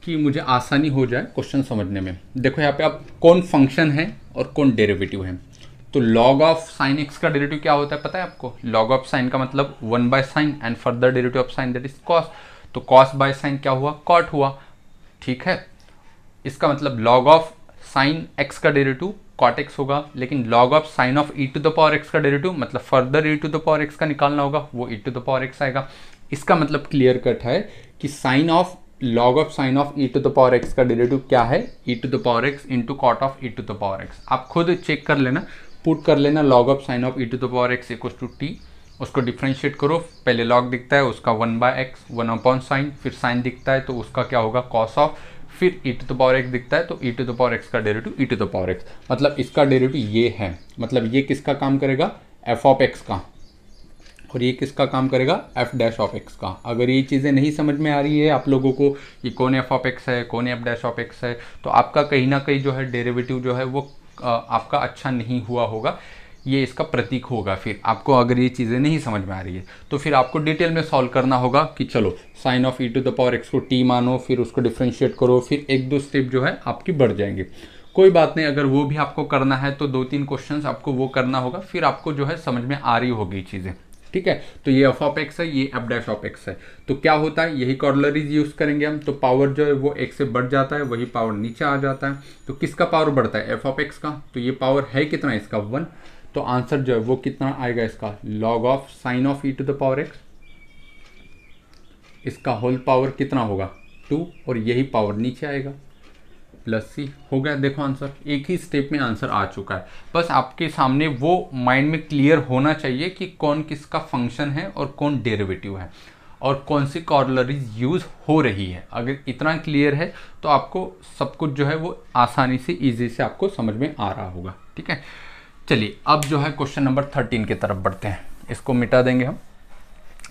कि मुझे आसानी हो जाए क्वेश्चन समझने में। देखो यहाँ पे अब कौन फंक्शन है और कौन डेरिवेटिव है। तो log ऑफ साइन x का डेरिवेटिव क्या होता है पता है आपको, log ऑफ साइन का मतलब 1/sin and further derivative of sine that is cos। तो cos बाय साइन क्या हुआ, cot हुआ। ठीक है, इसका मतलब log ऑफ साइन x का डेरिवेटिव cot x होगा, लेकिन log of sine of e to the power x का डेरिवेटिव मतलब further e to the power x का निकालना होगा, वो e to the power x आएगा। इसका मतलब क्लियर कट है कि sine of log of sine of e to the power x का डेरिवेटिव क्या है, e to the power x into cot of e to the power x। आप खुद चेक कर लेना, पुट कर लेना log of sine of e to the power x equal to t, उसको डिफ्रेंशिएट करो, पहले log दिखता है उसका 1/x 1/sin, फिर साइन दिखता है तो उसका क्या होगा cos ऑफ, फिर e to the power x दिखता है तो e to the power x का derivative e to the power x, मतलब इसका डेरिवेटिव ये है। मतलब ये किसका काम करेगा, f ऑफ x का, और ये किसका काम करेगा, f डैश ऑफ x का। अगर ये चीज़ें नहीं समझ में आ रही है आप लोगों को कि कौन f ऑफ x है कौन f डैश ऑफ x है, तो आपका कहीं ना कहीं जो है डेरिवेटिव जो है वो आपका अच्छा नहीं हुआ होगा। ये इसका प्रतीक होगा। फिर आपको अगर ये चीज़ें नहीं समझ में आ रही है तो फिर आपको डिटेल में सॉल्व करना होगा कि चलो sine of e to the power x को टी मानो, फिर उसको डिफ्रेंशिएट करो, फिर एक दो स्टेप जो है आपकी बढ़ जाएंगे। कोई बात नहीं, अगर वो भी आपको करना है तो 2-3 क्वेश्चंस आपको वो करना होगा, फिर आपको जो है समझ में आ रही होगी चीज़ें। ठीक है, तो ये एफ ऑफ एक्स है, ये एफ डैश ऑफ एक्स है। तो क्या होता है, यही कॉर्लरीज यूज करेंगे हम। तो पावर जो है वो एक से बढ़ जाता है, वही पावर नीचे आ जाता है। तो किसका पावर बढ़ता है, एफ ऑफ एक्स का। तो ये पावर है कितना इसका 1, तो आंसर जो है वो कितना आएगा इसका log of sine of e to the power x, इसका होल पावर कितना होगा 2, और यही पावर नीचे आएगा प्लस सी। हो गया, देखो आंसर एक ही स्टेप में आंसर आ चुका है। बस आपके सामने वो माइंड में क्लियर होना चाहिए कि कौन किसका फंक्शन है और कौन डेरिवेटिव है और कौन सी कॉर्लरीज यूज हो रही है। अगर इतना क्लियर है तो आपको सब कुछ जो है वो आसानी से इजी से आपको समझ में आ रहा होगा। ठीक है, चलिए अब जो है क्वेश्चन नंबर 13 की तरफ बढ़ते हैं। इसको मिटा देंगे हम।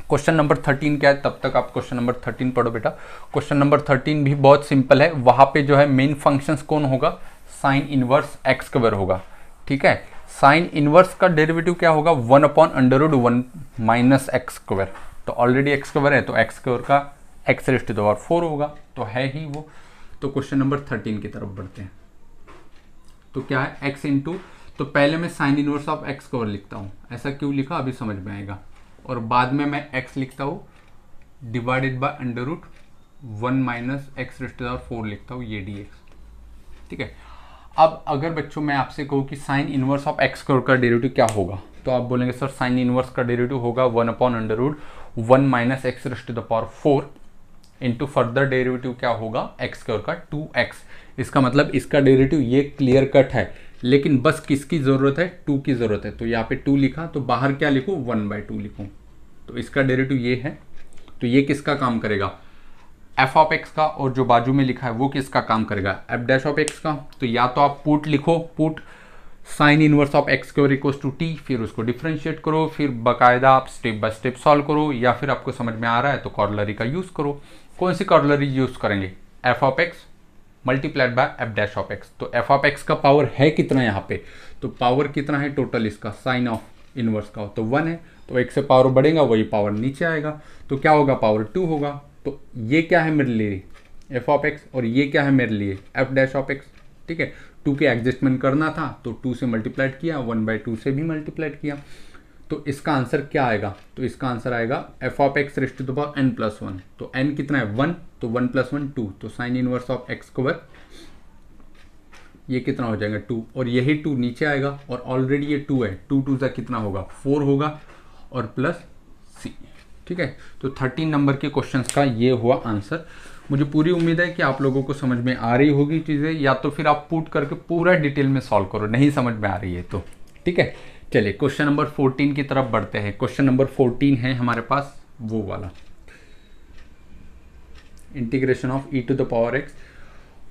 क्वेश्चन नंबर 13 क्या है, तब तक आप क्वेश्चन नंबर 13 पढ़ो बेटा। क्वेश्चन नंबर 13 भी बहुत सिंपल है। वहां पे जो है मेन फंक्शंस कौन होगा, साइन इनवर्स एक्स स्क्वायर होगा। ठीक है, साइन इनवर्स का डेरिवेटिव क्या होगा 1/√1 माइनस एक्स स्क्वायर। तो ऑलरेडी एक्स स्क्वायर है तो एक्स स्क्वायर का x rays to the power 4 होगा, तो है ही वो। तो क्वेश्चन नंबर 13 की तरफ बढ़ते हैं। तो क्या है एक्स इंटू, तो पहले मैं sign inverse of x square लिखता हूँ। ऐसा क्यों लिखा अभी समझ में आएगा। और बाद में मैं x लिखता हूँ divided by √1 minus x rays to the power 4 लिखता हूँ, ये dx। ठीक है, अब अगर बच्चों मैं आपसे कहूँ कि sine inverse of x square का डेरिवेटिव क्या होगा, तो आप बोलेंगे सर साइन इनवर्स का डेरिवेटिव होगा 1/√1 minus x rays to the power 4 into further derivative क्या होगा एक्स स्क्वायर का 2x। इसका मतलब इसका डेरिवेटिव ये क्लियर कट है, लेकिन बस किसकी ज़रूरत है, 2 की ज़रूरत है। तो यहाँ पे 2 लिखा, तो बाहर क्या लिखूँ 1/2 लिखूँ। तो इसका डेरिवेटिव ये है, तो ये किसका काम करेगा एफ ऑफ एक्स का, और जो बाजू में लिखा है वो किसका काम करेगा एफ डैश ऑफ एक्स का। तो या तो आप पुट लिखो, put sine inverse of x square equals to t, फिर उसको डिफ्रेंशिएट करो, फिर बाकायदा आप स्टेप बाय स्टेप सॉल्व करो, या फिर आपको समझ में आ रहा है तो कॉर्लरी का यूज़ करो। कौन सी कॉर्लरी यूज़ करेंगे, F of x multiplied by F dash of x. तो एफ ऑफ एक्स का पावर है कितना यहाँ पे, तो पावर कितना है टोटल इसका साइन ऑफ इनवर्स का, तो 1 है। तो एक से पावर बढ़ेगा वही पावर नीचे आएगा, तो क्या होगा पावर 2 होगा। तो ये क्या है मेरे लिए एफ ऑफ एक्स, और ये क्या है मेरे लिए एफ डैश ऑफ एक्स। ठीक है, 2 के एडजस्टमेंट करना था तो 2 से मल्टीप्लाइड किया, 1/2 से भी मल्टीप्लाइड किया। तो इसका आंसर क्या आएगा, तो इसका आंसर आएगा f of x rays to the power n+1। तो n कितना है 1, तो 1 + 1 2, तो sign inverse of x square ये कितना हो जाएगा 2, और यही 2 नीचे आएगा, और ऑलरेडी ये 2 है, 2 2 कितना होगा 4 होगा, और प्लस सी। ठीक है, तो 13 नंबर के क्वेश्चन का ये हुआ आंसर। मुझे पूरी उम्मीद है कि आप लोगों को समझ में आ रही होगी चीज़ें, या तो फिर आप पुट करके पूरा डिटेल में सॉल्व करो, नहीं समझ में आ रही है तो। ठीक है, चलिए क्वेश्चन नंबर 14 की तरफ बढ़ते हैं। क्वेश्चन नंबर 14 है हमारे पास वो वाला, integration of e to the power x.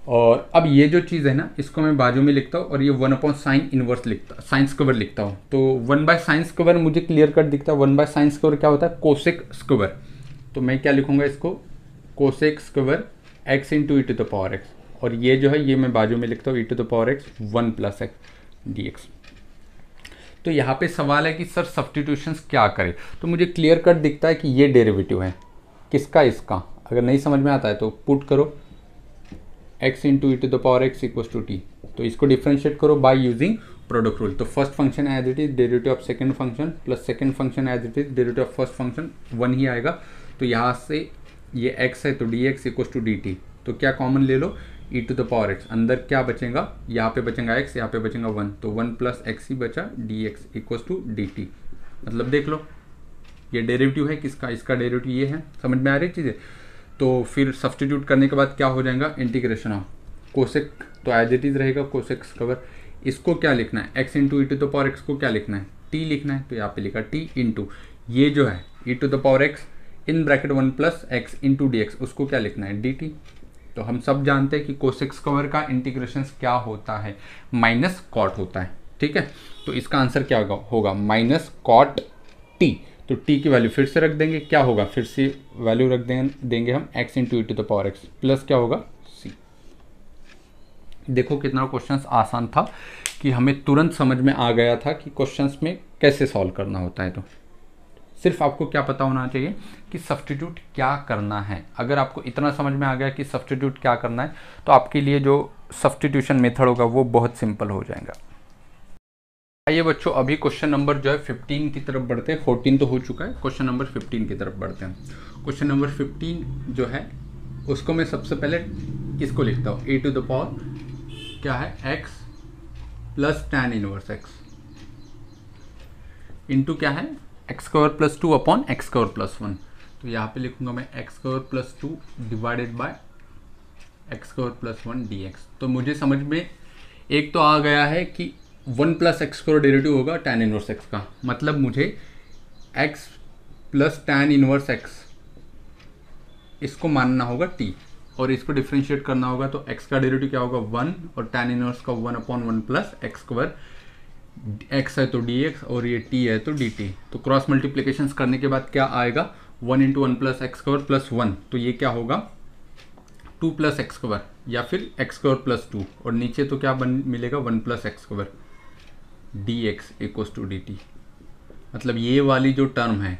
और अब ये जो चीज़ है ना, इसको मैं बाजू में लिखता हूँ, और ये 1/sin इनवर्स लिखता, साइन स्क्वायर लिखता हूँ। तो 1/sin स्क्वायर मुझे क्लियर कट दिखता है। 1/sin स्क्वायर क्या होता है, कोसेक स्क्वायर। तो मैं क्या लिखूंगा इसको, cosec square x into e to the power x, और ये जो है ये मैं बाजू में लिखता हूँ e to the power x 1 + x dx। तो यहाँ पे सवाल है कि सर सब्स्टिट्यूशंस क्या करें, तो मुझे क्लियर कट दिखता है कि ये डेरिवेटिव है किसका, इसका। अगर नहीं समझ में आता है तो पुट करो x into e to the power x equals to t. तो इसको डिफ्रेंशिएट करो बाय यूजिंग प्रोडक्ट रूल। तो first function as it is derivative of second function plus second function as it is derivative of first function 1 ही आएगा। तो यहाँ से ये x है तो dx इक्वल्स टू dt। तो क्या कॉमन ले लो ई टू द पावर एक्स, अंदर क्या बचेगा, यहाँ पे बचेगा x, यहाँ पे बचेगा 1, तो 1 + x ही बचा dx इक्वल्स टू dt। मतलब देख लो ये डेरिवेटिव है किसका, इसका डेरिवेटिव ये है। समझ में आ रही चीज़ें। तो फिर सब्स्टिट्यूट करने के बाद क्या हो जाएगा, इंटीग्रेशन ऑफ कोसेक, तो एज इट इज रहेगा कोसेक स्क्वायर। इसको क्या लिखना है, x into e to the power x को क्या लिखना है, t लिखना है। तो यहाँ पे लिखा t इंटू ये जो है e to the power x in bracket 1 + x into dx, उसको क्या लिखना है dt। तो हम सब जानते हैं कि कोसेक स्क्वायर का इंटीग्रेशन क्या होता है, माइनस कॉट होता है। ठीक है, तो इसका आंसर क्या होगा माइनस कॉट t। तो t की वैल्यू फिर से रख देंगे, क्या होगा, फिर से वैल्यू रख देंगे हम x into e to the power x plus क्या होगा c। देखो कितना क्वेश्चन आसान था। कि हमें तुरंत समझ में आ गया था कि क्वेश्चंस में कैसे सॉल्व करना होता है। तो सिर्फ आपको क्या पता होना चाहिए कि सब्स्टिट्यूट क्या करना है। अगर आपको इतना समझ में आ गया कि सब्स्टिट्यूट क्या करना है तो आपके लिए जो सब्स्टिट्यूशन मेथड होगा वो बहुत सिंपल हो जाएगा। आइए बच्चों, अभी क्वेश्चन नंबर जो है 15 की तरफ बढ़ते हैं। 14 तो हो चुका है, क्वेश्चन नंबर 15 की तरफ बढ़ते हैं। क्वेश्चन नंबर 15 जो है उसको मैं सबसे पहले इसको लिखता हूँ, ए टू द पावर क्या है, x plus tan inverse x into क्या है, x square plus 2 upon x square plus 1। तो यहाँ पे लिखूंगा मैं x square plus 2 divided by x square plus 1 dx। तो मुझे समझ में एक तो आ गया है कि 1 प्लस एक्स स्क्वायर डेरिवेटिव होगा tan इनवर्स एक्स का, मतलब मुझे x plus tan inverse x इसको मानना होगा t और इसको डिफ्रेंशिएट करना होगा। तो x का डेरिवेटिव क्या होगा 1 और tan इनवर्स का 1 upon 1 plus x square, x है तो dx और ये t है तो dt। तो क्रॉस मल्टीप्लिकेशंस करने के बाद क्या आएगा, 1 into 1 plus x square plus 1, तो ये क्या होगा 2 प्लस एक्स स्क्वायर या फिर एक्स स्क्वायर प्लस 2 और नीचे तो क्या मिलेगा 1 plus x square dx equals to dt। मतलब ये वाली जो टर्म है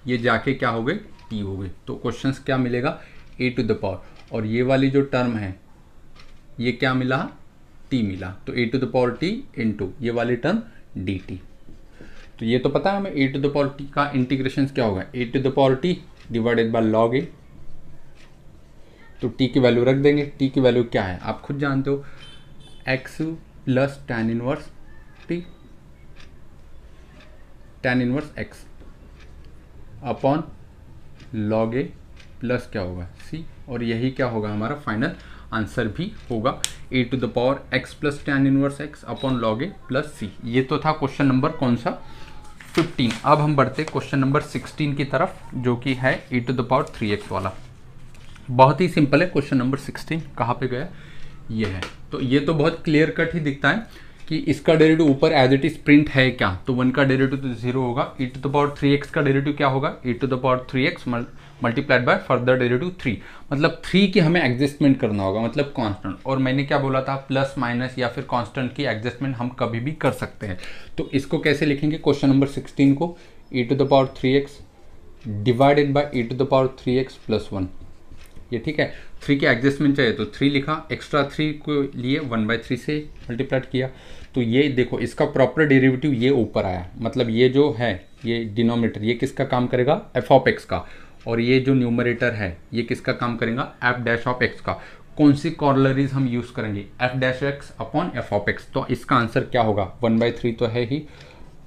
ये जाके क्या हो गई t हो गई। तो क्वेश्चंस क्या मिलेगा a टू द पावर, और ये वाली जो टर्म है ये क्या मिला t मिला, तो a to the power t into ये वाली टर्म dt। तो ये तो पता है हमें a to the power t का इंटीग्रेशन क्या होगा, a to the power t divided by log a। तो t की वैल्यू रख देंगे, t की वैल्यू क्या है आप खुद जानते हो, x plus tan inverse t, tan inverse x upon log a plus क्या होगा c, और यही क्या होगा हमारा फाइनल आंसर भी होगा a to the power x plus tan inverse x upon log a plus c। ये तो था क्वेश्चन नंबर कौन सा 15। अब हम बढ़ते क्वेश्चन नंबर 16 की तरफ जो कि है e to the power 3x वाला। बहुत ही सिंपल है क्वेश्चन नंबर 16, कहाँ पे गया, ये है। तो ये तो बहुत क्लियर कट ही दिखता है कि इसका डेरिवेटिव ऊपर एज इट इज प्रिंट है क्या, तो 1 का डेरिवेटिव तो 0 होगा, e to the power 3x का डेरिवेटिव क्या होगा, e to the power 3x multiplied by further derivative 3, मतलब 3 की हमें एडजस्टमेंट करना होगा, मतलब कांस्टेंट। और मैंने क्या बोला था, प्लस माइनस या फिर कांस्टेंट की एडजस्टमेंट हम कभी भी कर सकते हैं। तो इसको कैसे लिखेंगे क्वेश्चन नंबर 16 को, e to the power 3x divided by e to the power 3x plus 1। ये ठीक है, 3 की एडजस्टमेंट चाहिए तो 3 लिखा, एक्स्ट्रा 3 को लिए 1/3 से मल्टीप्लाइड किया। तो ये देखो इसका प्रॉपर डेरिवेटिव ये ऊपर आया, मतलब ये जो है ये डिनोमिनेटर ये किसका काम करेगा, एफ ऑफ एक्स का, और ये जो न्यूमरेटर है ये किसका काम करेगा, एफ डैश ऑफ एक्स का। कौन सी कॉर्लरीज हम यूज करेंगे, f dash x upon f of x. तो इसका आंसर क्या होगा 1/3 तो है ही,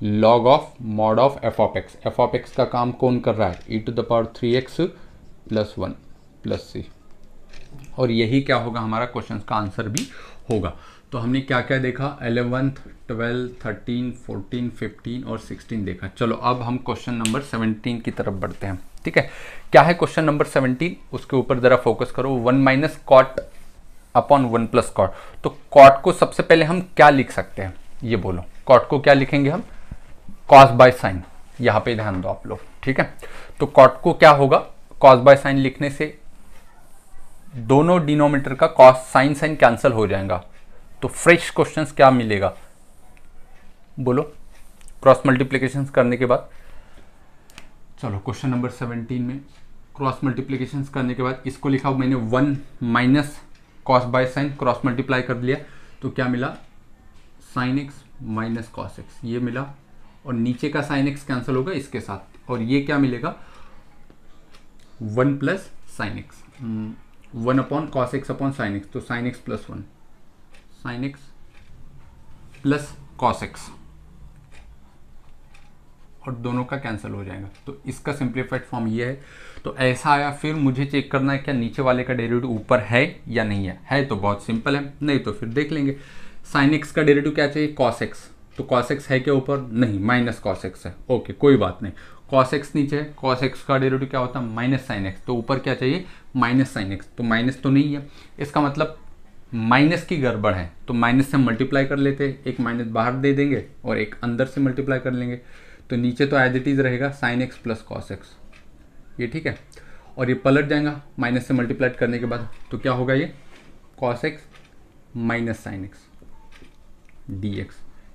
log of mod of f of x. F of x का काम कौन कर रहा है, e to the power 3x plus 1 plus c, और यही क्या होगा हमारा क्वेश्चन का आंसर भी होगा। तो हमने क्या क्या देखा, 11th 12 13 14 15 और 16 देखा। चलो अब हम क्वेश्चन नंबर 17 की तरफ बढ़ते हैं। ठीक है, क्या है क्वेश्चन नंबर 17, उसके ऊपर जरा फोकस करो। 1 minus cot upon 1 plus cot. तो कॉट को सबसे पहले हम क्या लिख सकते हैं, ये बोलो, कॉट को क्या लिखेंगे हम, कॉस बाय साइन। यहाँ पे ध्यान दो आप लोग, ठीक है। तो कॉट को क्या होगा, कॉस बाय साइन लिखने से दोनों डिनोमिनेटर का कॉस साइन साइन कैंसिल हो जाएगा। तो फ्रेश क्वेश्चंस क्या मिलेगा बोलो, क्रॉस मल्टीप्लिकेशन करने के बाद। चलो क्वेश्चन नंबर 17 में क्रॉस मल्टीप्लिकेशन करने के बाद इसको लिखा मैंने 1 minus cos by sine, cross multiply कर लिया तो क्या मिला, sine x minus cos x, ये मिला, और नीचे का साइन एक्स कैंसिल होगा इसके साथ, और ये क्या मिलेगा 1 plus sine x, 1 upon cos x upon sine x, तो sine x plus 1, sine x plus cos x, और दोनों का कैंसिल हो जाएगा। तो इसका सिंप्लीफाइड फॉर्म ये है। तो ऐसा आया, फिर मुझे चेक करना है क्या नीचे वाले का डेरिवेटिव ऊपर है या नहीं है तो बहुत सिंपल है, नहीं तो फिर देख लेंगे। साइन एक्स का डेरिवेटिव क्या चाहिए, कॉस एक्स, तो कॉस एक्स है क्या ऊपर, नहीं, माइनस कॉस एक्स है, ओके कोई बात नहीं। कॉस एक्स नीचे है, कॉस एक्स का डेरिवेटिव क्या होता है माइनस साइन एक्स, तो ऊपर क्या चाहिए माइनस साइन एक्स, तो माइनस तो नहीं है, इसका मतलब माइनस की गड़बड़ है। तो माइनस से मल्टीप्लाई कर लेते हैं, एक माइनस बाहर दे देंगे और एक अंदर से मल्टीप्लाई कर लेंगे। तो नीचे तो एज इट इज रहेगा sign x plus cos x, ये ठीक है, और ये पलट जाएगा माइनस से मल्टीप्लाई करने के बाद, तो क्या होगा ये cos x minus sine x, dx।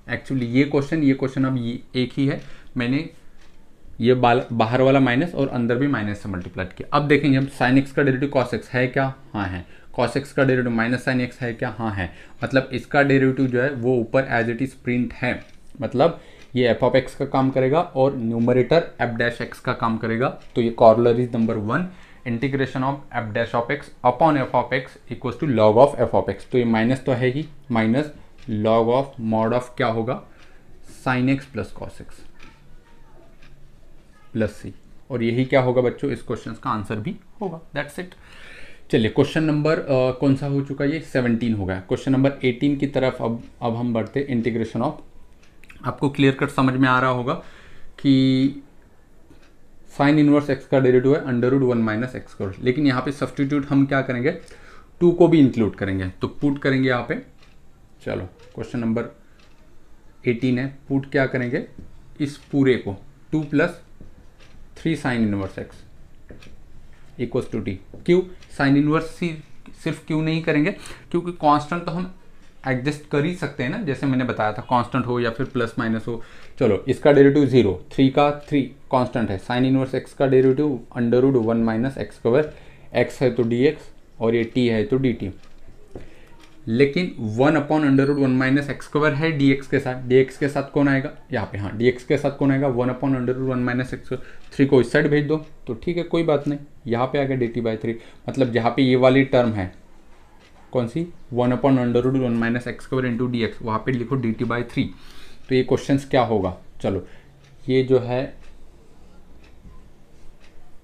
Actually ये क्वेश्चन अब ये एक ही है, मैंने ये बाहर वाला माइनस और अंदर भी माइनस से मल्टीप्लाई किया। अब देखेंगे हम साइन एक्स का डेरिवेटिव कॉस एक्स है क्या, हाँ है। कॉस एक्स का डेरिवेटिव माइनस साइन एक्स है क्या, हाँ है। मतलब इसका डेरिवेटिव जो है वो ऊपर एज इट इज प्रिंट है, मतलब ये एफ ऑफ एक्स का काम करेगा और न्यूमरेटर एफ डैश एक्स का काम करेगा। तो ये corollary number 1, integration of f dash of x upon f of x equals to log of f of x. तो ये माइनस तो है ही, minus log of mod of क्या होगा, sine x plus cos x plus c. और यही क्या होगा बच्चों, इस क्वेश्चन का आंसर भी होगा। That's it. चलिए क्वेश्चन नंबर कौन सा हो चुका, ये 17 हो गया। क्वेश्चन नंबर 18 की तरफ अब हम बढ़ते। इंटीग्रेशन ऑफ, आपको क्लियर कट समझ में आ रहा होगा कि साइन इनवर्स एक्स का डेरिवेटिव है √1 माइनस एक्स स्क्वायर, लेकिन यहाँ पे सब्सटीट्यूट हम क्या करेंगे, 2 को भी इंक्लूड करेंगे। तो पुट करेंगे यहाँ पे, चलो क्वेश्चन नंबर 18 है, पुट क्या करेंगे, इस पूरे को 2 + 3 sine inverse x equals to t. क्यों साइन इनवर्स सी सिर्फ क्यों नहीं करेंगे, क्योंकि कांस्टेंट तो हम एडजस्ट कर ही सकते हैं ना, जैसे मैंने बताया था कांस्टेंट हो या फिर प्लस माइनस हो। चलो इसका डेरिवेटिव 0, 3 का 3 कांस्टेंट है, साइन इनवर्स एक्स का derivative √1 minus x square, x है तो dx और ये t है तो dt। लेकिन 1/√1 माइनस एक्स स्क्वायर है dx के साथ, dx के साथ कौन आएगा यहाँ पे, हाँ dx के साथ कौन आएगा 1/√1 माइनस एक्स, 3 को इस साइड भेज दो तो ठीक है, कोई बात नहीं। यहाँ पे आ गया dt/3, मतलब जहाँ पे ये वाली टर्म है कौन सी 1/√1 minus x square into d x, वहाँ पे लिखो dt/3। तो ये क्वेश्चन क्या होगा, चलो ये जो है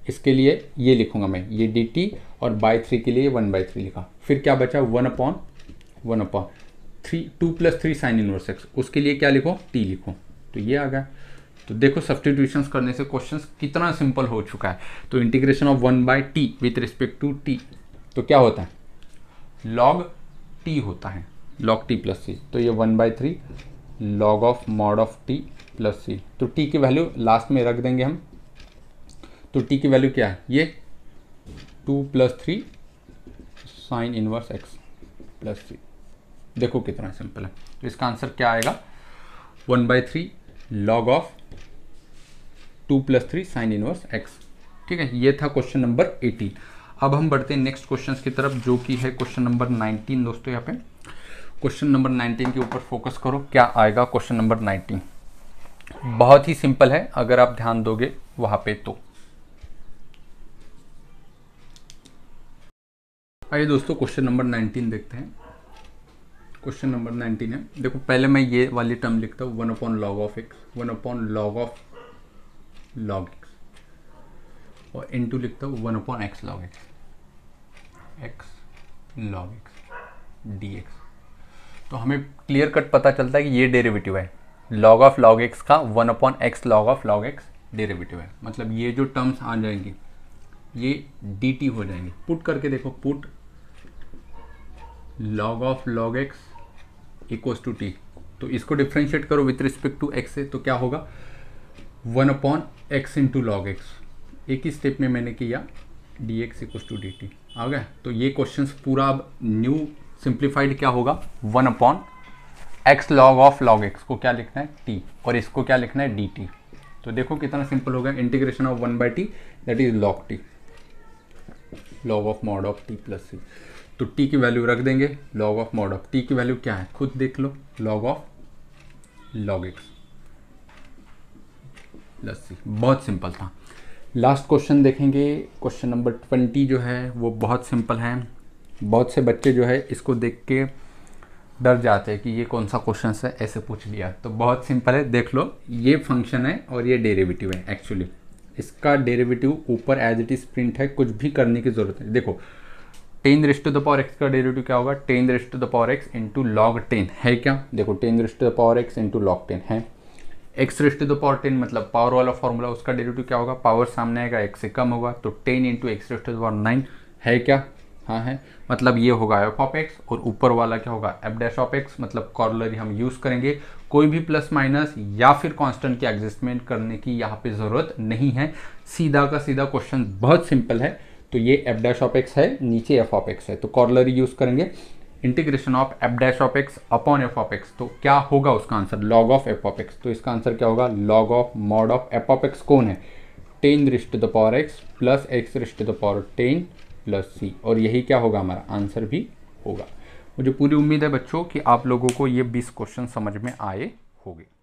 इसके लिए ये लिखूंगा मैं, ये dt और /3 के लिए 1/3 लिखा। फिर क्या बचा 1/3 2 + 3 साइन इनवर्स एक्स, उसके लिए क्या लिखो t लिखो। तो ये आ गया। तो देखो सब्स्टिट्यूशंस करने से क्वेश्चंस कितना सिंपल हो चुका है। तो integration of 1/t with respect to t, तो क्या होता है log t होता है, log t + c। तो ये 1/3 log of mod of t + c। तो t की वैल्यू लास्ट में रख देंगे हम। तो t की वैल्यू क्या है, ये 2 + 3 sine inverse x plus c। देखो कितना सिंपल है। तो इसका आंसर क्या आएगा 1/3 log of 2 + 3 sine inverse x. ठीक है, ये था क्वेश्चन नंबर 18। अब हम बढ़ते हैं नेक्स्ट क्वेश्चन की तरफ, जो कि है क्वेश्चन नंबर 19। दोस्तों यहाँ पे क्वेश्चन नंबर 19 के ऊपर फोकस करो, क्या आएगा क्वेश्चन नंबर 19। बहुत ही सिंपल है अगर आप ध्यान दोगे वहां पे। तो आइए दोस्तों क्वेश्चन नंबर 19 देखते हैं। क्वेश्चन नंबर 19 है, देखो पहले मैं ये वाली टर्म लिखता हूँ 1/log of x, 1/log of log x, और इनटू लिखता हूँ 1/x log x, x log x dx। तो हमें क्लियर कट पता चलता है कि ये डेरिवेटिव है log ऑफ log x का 1/x log of log x derivative है। मतलब ये जो टर्म्स आ जाएंगी ये dt हो जाएंगे। पुट करके देखो, put log of log x equals to t। तो इसको डिफ्रेंशिएट करो विथ रिस्पेक्ट टू x से, तो क्या होगा 1/x इंटू log x। एक ही स्टेप में मैंने किया dx इक्वल्स टू dt आ गया। तो ये क्वेश्चन पूरा अब न्यू सिंप्लीफाइड क्या होगा 1/x log of log x को क्या लिखना है t, और इसको क्या लिखना है dt। तो देखो कितना सिंपल होगा, integration of 1/t that is log t, log of mod of t + c। तो t की वैल्यू रख देंगे, log of mod of t की वैल्यू क्या है खुद देख लो, log of log x + c। बहुत सिंपल था। लास्ट क्वेश्चन देखेंगे, क्वेश्चन नंबर 20 जो है वो बहुत सिंपल है। बहुत से बच्चे जो है इसको देख के डर जाते हैं कि ये कौन सा क्वेश्चन है, ऐसे पूछ लिया। तो बहुत सिंपल है, देख लो ये फंक्शन है और ये डेरिवेटिव है। एक्चुअली इसका डेरिवेटिव ऊपर एज इट इज प्रिंट है, कुछ भी करने की जरूरत नहीं। देखो 10⁻x का डेरिवेटिव क्या होगा 10⁻x इंटू log 10 है क्या, देखो 10⁻x इंटू log 10 है। x⁻10 मतलब पावर वाला फॉर्मूला, उसका डेरिवेटिव क्या होगा, पावर सामने आएगा x से कम होगा, तो 10 × x⁻9 है क्या, हाँ है। मतलब ये होगा f ऑफ x, और ऊपर वाला क्या होगा f डैश ऑफ x। मतलब कॉरोलरी हम यूज़ करेंगे, कोई भी प्लस माइनस या फिर कांस्टेंट की एडजस्टमेंट करने की यहाँ पे ज़रूरत नहीं है। सीधा का सीधा क्वेश्चन बहुत सिंपल है। तो ये f डैश ऑफ x है, नीचे f ऑफ x है, तो कॉरोलरी यूज़ करेंगे integration of f dash of x upon f of x, तो क्या होगा उसका answer, log of f of x. तो इसका आंसर क्या होगा, log of mod of f of x कौन है, 10 raised to the power x plus x rays to the power 10 plus c, और यही क्या होगा, हमारा आंसर भी होगा। मुझे पूरी उम्मीद है बच्चों कि आप लोगों को ये 20 क्वेश्चन समझ में आए होंगे।